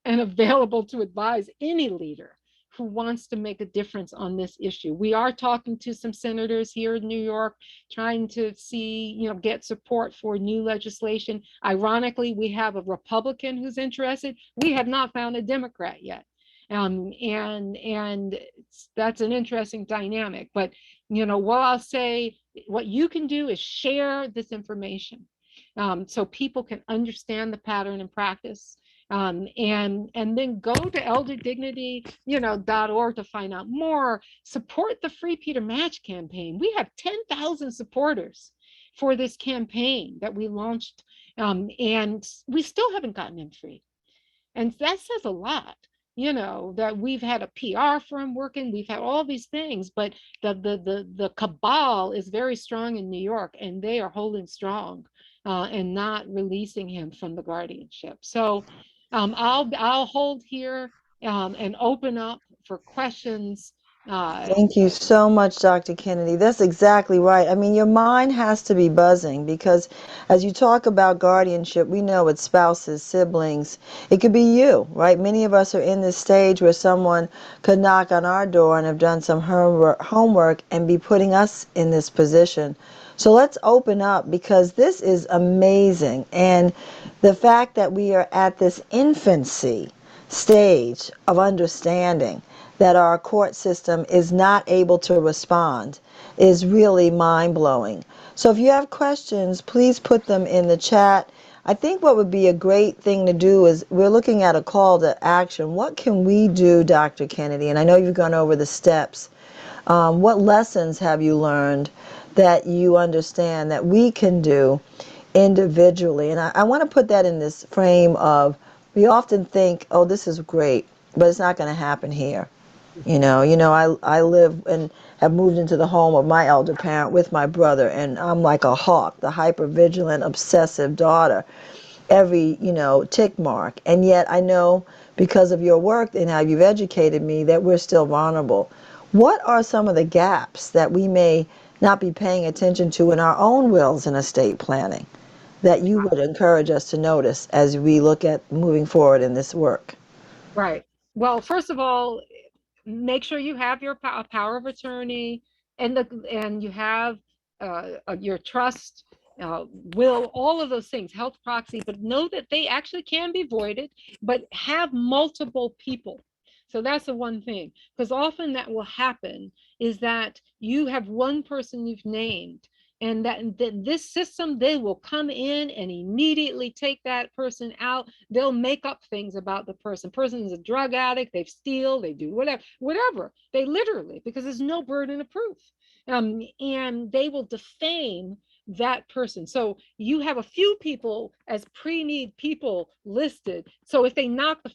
Speaker 3: and available to advise any leader who wants to make a difference on this issue. We are talking to some senators here in New York, trying to see, get support for new legislation. Ironically, we have a Republican who's interested. We have not found a Democrat yet. And that's an interesting dynamic. But what I'll say, what you can do is share this information, so people can understand the pattern and practice. And then go to elderdignity.org to find out more. Support the Free Peter Match campaign. We have 10,000 supporters for this campaign that we launched, and we still haven't gotten him free. And that says a lot, that we've had a PR firm working, we've had all these things, but the cabal is very strong in New York, and they are holding strong, and not releasing him from the guardianship. So I'll hold here, and open up for questions.
Speaker 2: Thank you so much, Dr. Kennedy. That's exactly right. I mean, your mind has to be buzzing because as you talk about guardianship, we know it's spouses, siblings. It could be you, right? Many of us are in this stage where someone could knock on our door and have done some homework and be putting us in this position. So let's open up because this is amazing. And the fact that we are at this infancy stage of understanding that our court system is not able to respond is really mind-blowing. So if you have questions, please put them in the chat. I think what would be a great thing to do is we're looking at a call to action. What can we do, Dr. Kennedy? And I know you've gone over the steps. What lessons have you learned that you understand that we can do individually? And I want to put that in this frame of, we often think, oh, this is great, but it's not going to happen here. I live and have moved into the home of my elder parent with my brother, and I'm like a hawk, the hyper-vigilant, obsessive daughter, every, tick mark. And yet I know because of your work and how you've educated me that we're still vulnerable. What are some of the gaps that we may not be paying attention to in our own wills and estate planning that you would encourage us to notice as we look at moving forward in this work?
Speaker 3: Right. Well, first of all, make sure you have your power of attorney, and you have your trust, will, all of those things, health proxy, but know that they actually can be voided, but have multiple people. So that's the one thing, because often that will happen is that you have one person you've named, and that this system, they will come in and immediately take that person out. They'll make up things about the person is a drug addict, they steal, they do whatever, they literally, because there's no burden of proof, and they will defame that person. So you have a few people as pre-need people listed. So if they knock the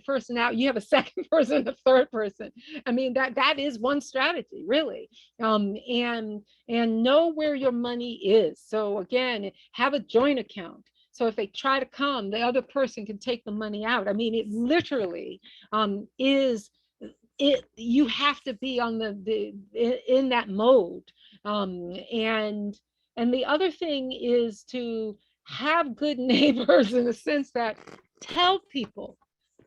Speaker 3: person out, you have a second person, a third person. I mean, that is one strategy, really. And know where your money is. So again, have a joint account. So if they try to come, the other person can take the money out. I mean, it literally is it. You have to be on in that mode. And the other thing is to have good neighbors, in the sense that tell people,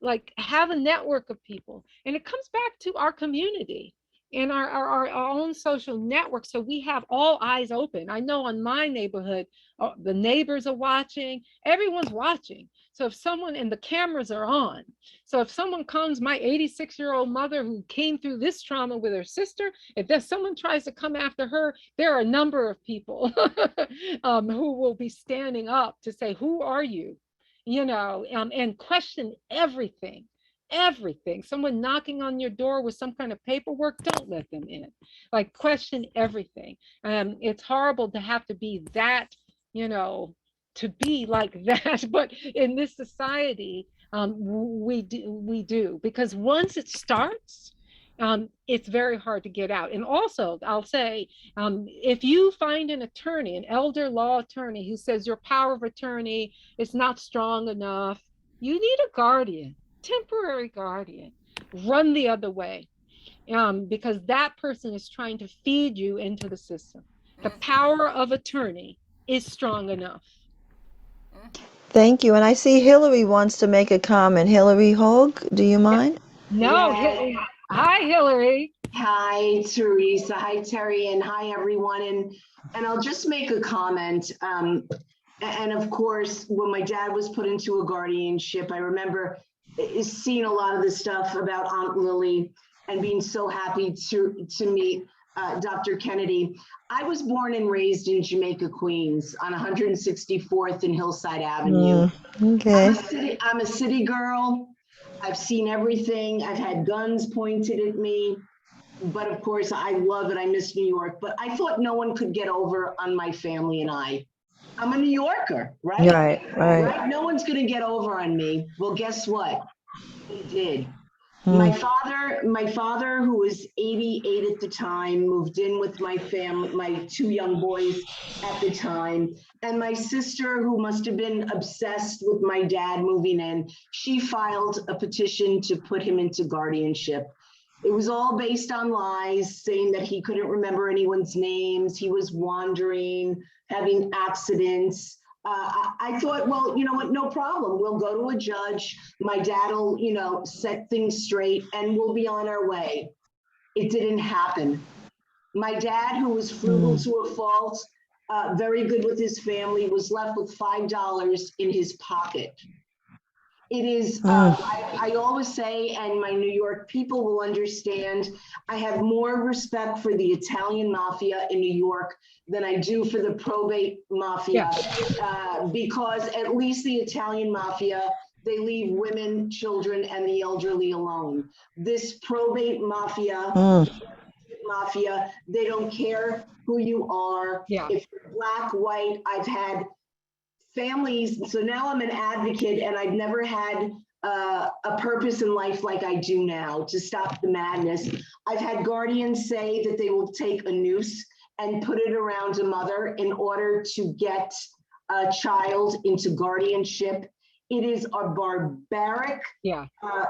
Speaker 3: like, have a network of people. And it comes back to our community and our own social network. So we have all eyes open. I know on my neighborhood, the neighbors are watching, everyone's watching. So if someone, and the cameras are on, so if someone comes, my 86-year-old mother who came through this trauma with her sister, if there's someone tries to come after her, there are a number of people who will be standing up to say, who are you? And question everything. Someone knocking on your door with some kind of paperwork, don't let them in. Like, question everything. It's horrible to have to be that, to be like that, but in this society, we do, because once it starts, it's very hard to get out. And also, I'll say, if you find an attorney, an elder law attorney, who says your power of attorney is not strong enough, you need a guardian, temporary guardian. Run the other way, because that person is trying to feed you into the system. The power of attorney is strong enough.
Speaker 2: Thank you. And I see Hillary wants to make a comment. Hillary Hogue, do you mind?
Speaker 3: No,
Speaker 14: Yeah.
Speaker 3: hi, Hillary.
Speaker 14: Hi, Teresa. Hi, Terry, and hi, everyone. And I'll just make a comment. And of course, when my dad was put into a guardianship, I remember seeing a lot of the stuff about Aunt Lily and being so happy to meet Dr. Kennedy. I was born and raised in Jamaica, Queens, on 164th and Hillside Avenue.
Speaker 2: Okay.
Speaker 14: I'm a city girl. I've seen everything. I've had guns pointed at me. But of course, I love it. I miss New York. But I thought no one could get over on my family and I. I'm a New Yorker, right?
Speaker 2: Right.
Speaker 14: No one's going to get over on me. Well, guess what? They did.
Speaker 2: Hmm.
Speaker 14: My father, who was 88 at the time, moved in with my family, my two young boys at the time. And my sister, who must have been obsessed with my dad moving in, she filed a petition to put him into guardianship. It was all based on lies, saying that he couldn't remember anyone's names, he was wandering, having accidents. I thought, well, you know what, no problem. We'll go to a judge. My dad will, set things straight and we'll be on our way. It didn't happen. My dad, who was frugal to a fault, very good with his family, was left with $5 in his pocket. It is, I always say, and my New York people will understand, I have more respect for the Italian mafia in New York than I do for the probate mafia, because at least the Italian mafia, they leave women, children, and the elderly alone. This probate mafia, they don't care who you are. If you're black, white, I've had families. So now I'm an advocate and I've never had a purpose in life like I do now to stop the madness. I've had guardians say that they will take a noose and put it around a mother in order to get a child into guardianship. It is a barbaric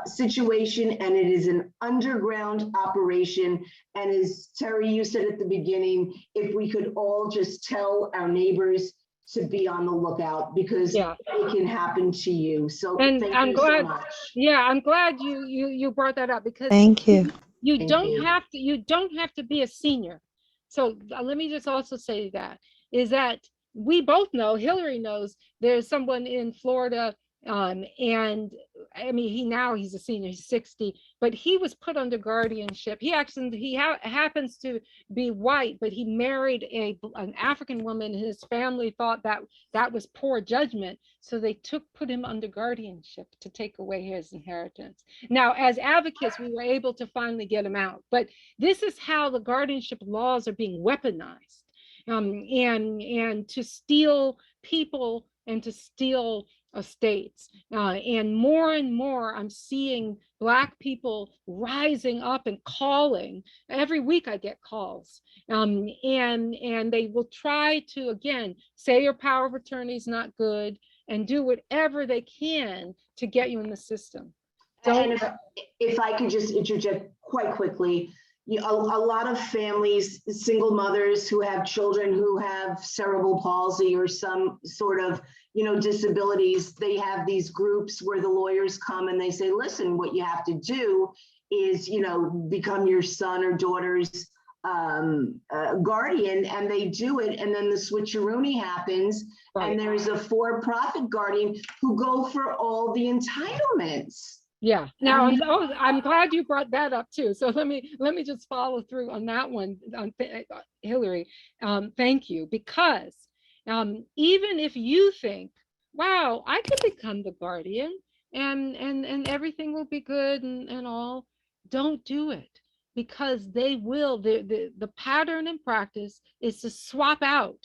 Speaker 14: situation and it is an underground operation. And as Terry, you said at the beginning, if we could all just tell our neighbors to be on the lookout because it can happen to you. So
Speaker 3: and
Speaker 14: thank
Speaker 3: I'm
Speaker 14: you
Speaker 3: glad,
Speaker 14: so much.
Speaker 3: I'm glad you brought that up, because
Speaker 2: Thank you.
Speaker 3: you don't have to be a senior. So let me just also say that is that we both know, Hillary knows, there's someone in Florida, and I mean, he's a senior, he's 60, but he was put under guardianship. He happens to be white, but he married an African woman. His family thought that was poor judgment, so they put him under guardianship to take away his inheritance. Now, as advocates, we were able to finally get him out, but this is how the guardianship laws are being weaponized, and to steal people and to steal estates. And more I'm seeing Black people rising up and calling. Every week I get calls, and they will try to, again, say your power of attorney is not good and do whatever they can to get you in the system.
Speaker 14: And if I could just interject quite quickly, a lot of families, single mothers who have children who have cerebral palsy or some sort of, disabilities, they have these groups where the lawyers come and they say, listen, what you have to do is, become your son or daughter's guardian, and they do it, and then the switcheroony happens, and there's a for-profit guardian who go for all the entitlements.
Speaker 3: Yeah. Now, I'm glad you brought that up too. So let me just follow through on that one, Hillary. Thank you, because even if you think, wow, I could become the guardian and everything will be good and all, don't do it, because they will. The pattern and practice is to swap out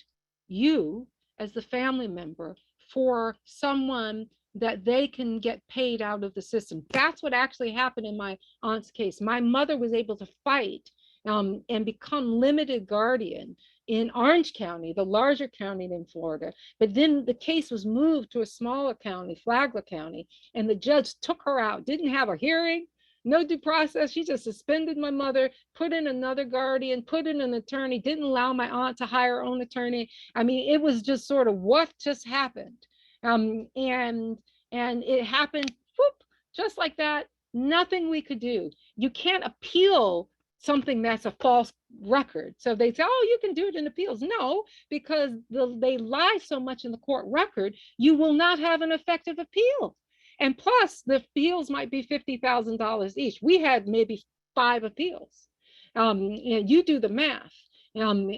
Speaker 3: you as the family member for someone that they can get paid out of the system. That's what actually happened in my aunt's case. My mother was able to fight and become limited guardian in Orange County, the larger county in Florida. But then the case was moved to a smaller county, Flagler County, and the judge took her out, didn't have a hearing, no due process. She just suspended my mother, put in another guardian, put in an attorney, didn't allow my aunt to hire her own attorney. I mean, it was just sort of what just happened. Um, and and it happened whoop, just like that. Nothing we could do. You can't appeal something that's a false record. So they say, oh, you can do it in appeals. No, because they lie so much in the court record, you will not have an effective appeal. And plus, the appeals might be $50,000 each. We had maybe 5 appeals. And you do the math. And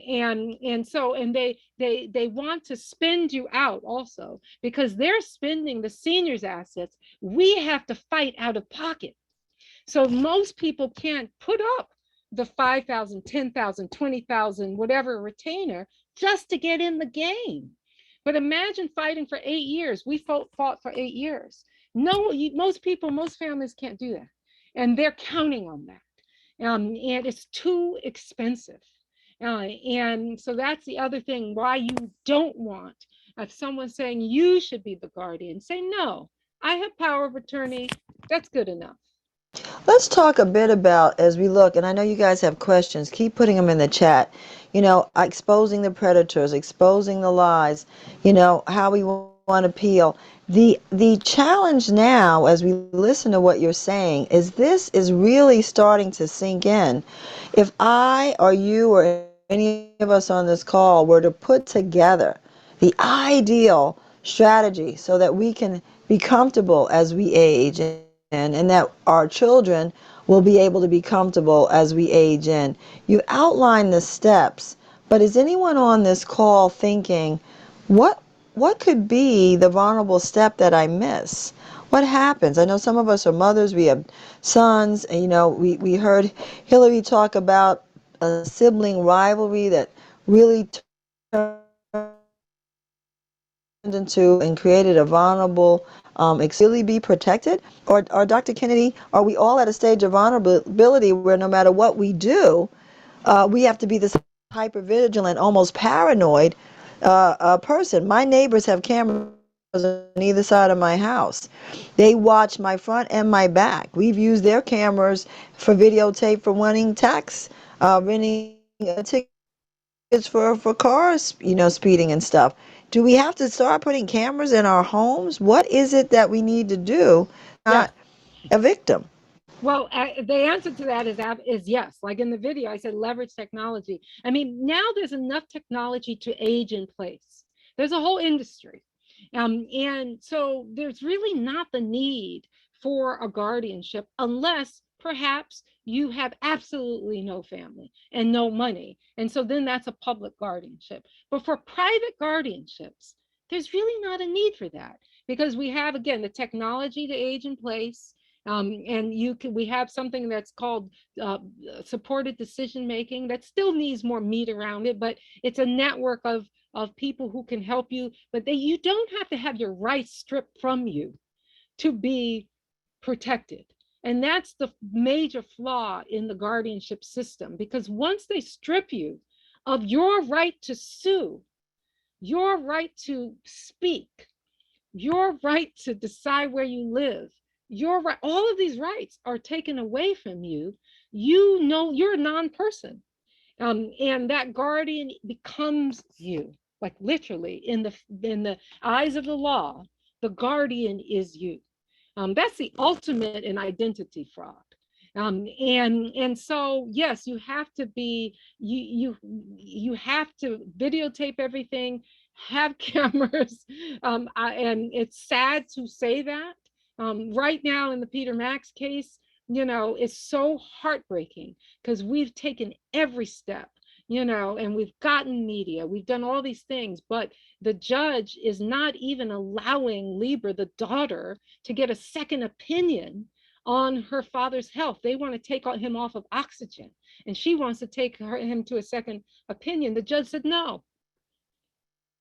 Speaker 3: they want to spend you out also because they're spending the seniors' assets. We have to fight out of pocket. So most people can't put up the 5,000, 10,000, 20,000, whatever retainer just to get in the game. But imagine fighting for 8 years. We fought for 8 years. No, most people, most families can't do that. And they're counting on that. And it's too expensive. And so that's the other thing why you don't want, if someone's saying you should be the guardian, say, no, I have power of attorney. That's good enough.
Speaker 2: Let's talk a bit about, as we look, and I know you guys have questions, keep putting them in the chat, exposing the predators, exposing the lies, how we want to appeal. The challenge now, as we listen to what you're saying, is this is really starting to sink in. If I or you or any of us on this call were to put together the ideal strategy so that we can be comfortable as we age and that our children will be able to be comfortable as we age in. You outline the steps, but is anyone on this call thinking, what could be the vulnerable step that I miss? What happens? I know some of us are mothers, we have sons, and we heard Hillary talk about a sibling rivalry that really turned into and created a vulnerable really be protected? Or Dr. Kennedy, are we all at a stage of vulnerability where no matter what we do, we have to be this hyper vigilant, almost paranoid person? My neighbors have cameras on either side of my house. They watch my front and my back. We've used their cameras for videotape for winning tax, renting tickets for cars, speeding and stuff. Do we have to start putting cameras in our homes? What is it that we need to do?
Speaker 3: Yes.
Speaker 2: Not a victim.
Speaker 3: Well, the answer to that is yes. Like in the video, I said leverage technology. I mean, now there's enough technology to age in place. There's a whole industry. And so there's really not the need for a guardianship unless perhaps you have absolutely no family and no money. And so then that's a public guardianship. But for private guardianships, there's really not a need for that because we have, again, the technology to age in place. And we have something that's called supported decision making that still needs more meat around it, but it's a network of people who can help you. But you don't have to have your rights stripped from you to be protected. And that's the major flaw in the guardianship system, because once they strip you of your right to sue, your right to speak, your right to decide where you live, your right, all of these rights are taken away from you. You're a non-person. And that guardian becomes you, like literally in the eyes of the law, the guardian is you. That's the ultimate in identity fraud. And so yes, you have to be you have to videotape everything, have cameras, and it's sad to say that. Right now in the Peter Max case, it's so heartbreaking because we've taken every step, and we've gotten media, we've done all these things, but the judge is not even allowing Libra, the daughter, to get a second opinion on her father's health. They want to take him off of oxygen, and she wants to take him to a second opinion. The judge said, no,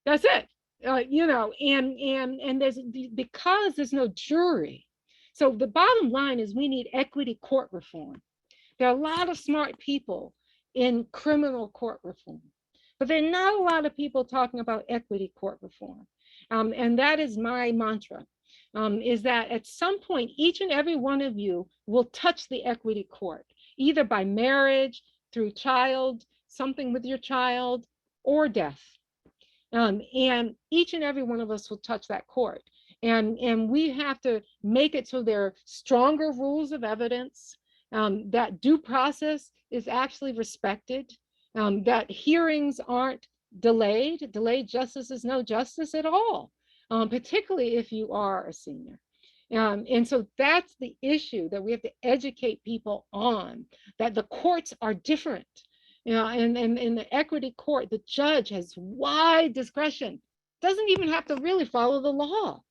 Speaker 3: that's it. And there's because there's no jury. So the bottom line is we need equity court reform. There are a lot of smart people in criminal court reform, but there are not a lot of people talking about equity court reform. And that is my mantra, is that at some point, each and every one of you will touch the equity court, either by marriage, through child, something with your child, or death. And each and every one of us will touch that court. And we have to make it so there are stronger rules of evidence, that due process is actually respected, that hearings aren't delayed. Delayed justice is no justice at all, particularly if you are a senior. And so that's the issue that we have to educate people on, that the courts are different. And in the equity court, the judge has wide discretion, doesn't even have to really follow the law.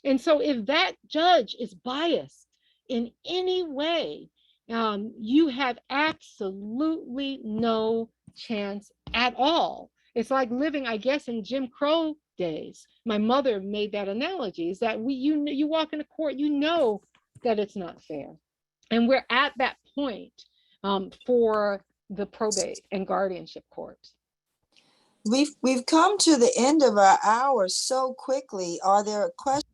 Speaker 3: And so if that judge is biased in any way, you have absolutely no chance at all. It's like living, I guess, in Jim Crow days. My mother made that analogy, is that you walk into court, you know that it's not fair. And we're at that point, for the probate and guardianship courts.
Speaker 2: We've come to the end of our hour so quickly. Are there questions?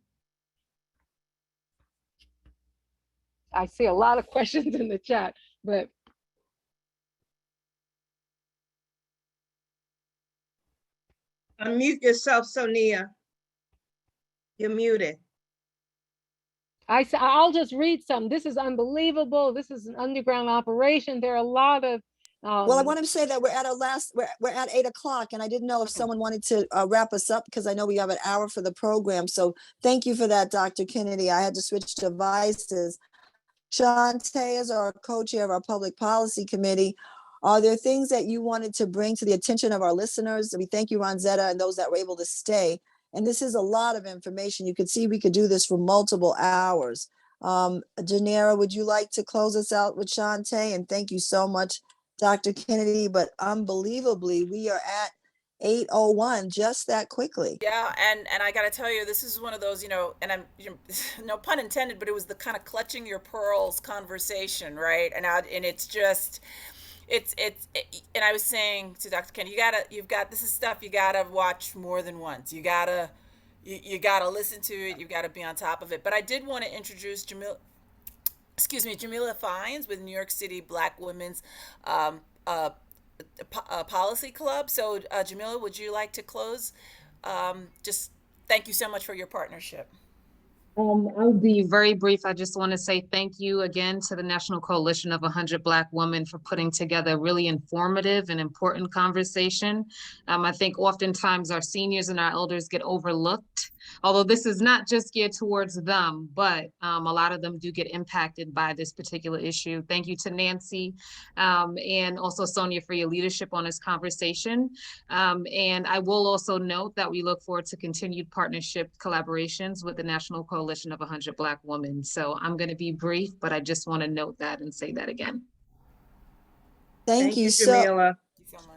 Speaker 3: I see a lot of questions in the chat, but
Speaker 15: unmute yourself, Sonia. You're muted.
Speaker 3: I'll just read some. This is unbelievable. This is an underground operation. There are a lot of
Speaker 2: well, I want to say that we're at 8 o'clock, and I didn't know if someone wanted to wrap us up, because I know we have an hour for the program. So thank you for that, Dr. Kennedy. I had to switch devices. Shantae is our co-chair of our public policy committee. Are there things that you wanted to bring to the attention of our listeners? We thank you, Ronzetta, and those that were able to stay. And this is a lot of information. You could see we could do this for multiple hours. Janera, would you like to close us out with Shantae? And thank you so much, Dr. Kennedy. But unbelievably, we are at 8:01 just that quickly.
Speaker 1: Yeah, and I got to tell you, this is one of those, and no pun intended, but it was the kind of clutching your pearls conversation, right? And it's just, and I was saying to Dr. Ken, this is stuff you gotta watch more than once. You gotta listen to it. You gotta be on top of it. But I did want to introduce Jamila Fines with New York City Black Women's um, uh, Policy Club. So, Jamila, would you like to close? Just thank you so much for your partnership.
Speaker 16: I'll be very brief. I just want to say thank you again to the National Coalition of 100 Black Women for putting together a really informative and important conversation. I think oftentimes our seniors and our elders get overlooked, although this is not just geared towards them, but a lot of them do get impacted by this particular issue. Thank you to Nancy and also Sonia for your leadership on this conversation. And I will also note that we look forward to continued partnership collaborations with the National Coalition of 100 Black Women. So I'm going to be brief, but I just want to note that and say that again.
Speaker 2: Thank you,
Speaker 15: Jamila.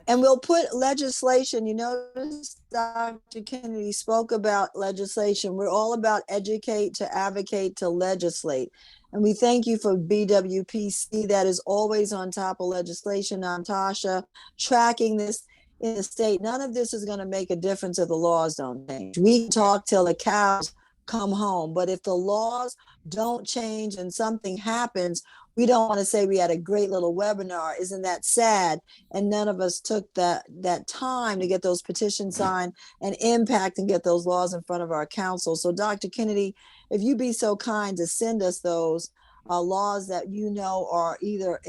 Speaker 2: And we'll put legislation. You notice Dr. Kennedy spoke about legislation. We're all about educate to advocate to legislate. And we thank you for BWPC that is always on top of legislation. Natasha, tracking this in the state. None of this is going to make a difference if the laws don't change. We can talk till the cows come home, but if the laws don't change and something happens, we don't want to say we had a great little webinar. Isn't that sad? And none of us took that time to get those petitions signed and impact and get those laws in front of our council. So Dr. Kennedy, if you be so kind to send us those laws that are either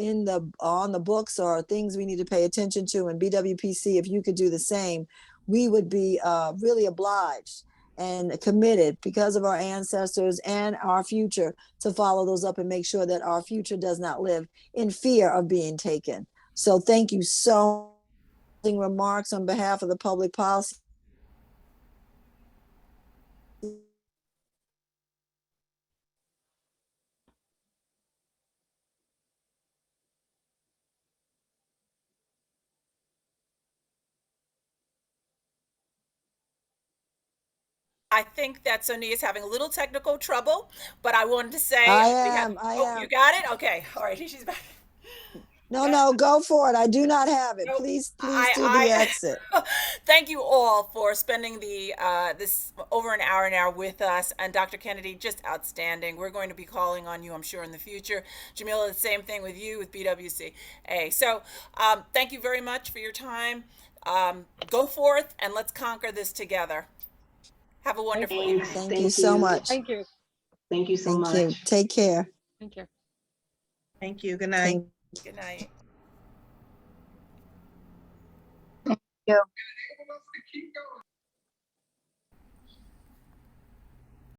Speaker 2: on the books or things we need to pay attention to, and BWPC, if you could do the same, we would be really obliged and committed because of our ancestors and our future to follow those up and make sure that our future does not live in fear of being taken. So thank you so much. Remarks on behalf of the public policy.
Speaker 1: I think that Sonia is having a little technical trouble, but I wanted to say
Speaker 2: I
Speaker 1: we have.
Speaker 2: am. I
Speaker 1: Oh, you
Speaker 2: am.
Speaker 1: got it. Okay. All right. She's back.
Speaker 2: No, no, go for it. I do not have it.
Speaker 1: Nope.
Speaker 2: Please do the exit.
Speaker 1: Thank you all for spending the this over an hour now with us. And Dr. Kennedy, just outstanding. We're going to be calling on you, I'm sure, in the future. Jamila, the same thing with you with BWCA. So thank you very much for your time. Go forth and let's conquer this together. Have a wonderful evening.
Speaker 14: Thanks.
Speaker 2: Thank you
Speaker 14: Thank
Speaker 2: so
Speaker 14: you.
Speaker 2: much.
Speaker 3: Thank you.
Speaker 14: Thank you so
Speaker 2: Thank you.
Speaker 14: much.
Speaker 2: Take care.
Speaker 3: Thank you.
Speaker 15: Thank you. Good night.
Speaker 2: Thank
Speaker 1: Good night.
Speaker 8: Yeah.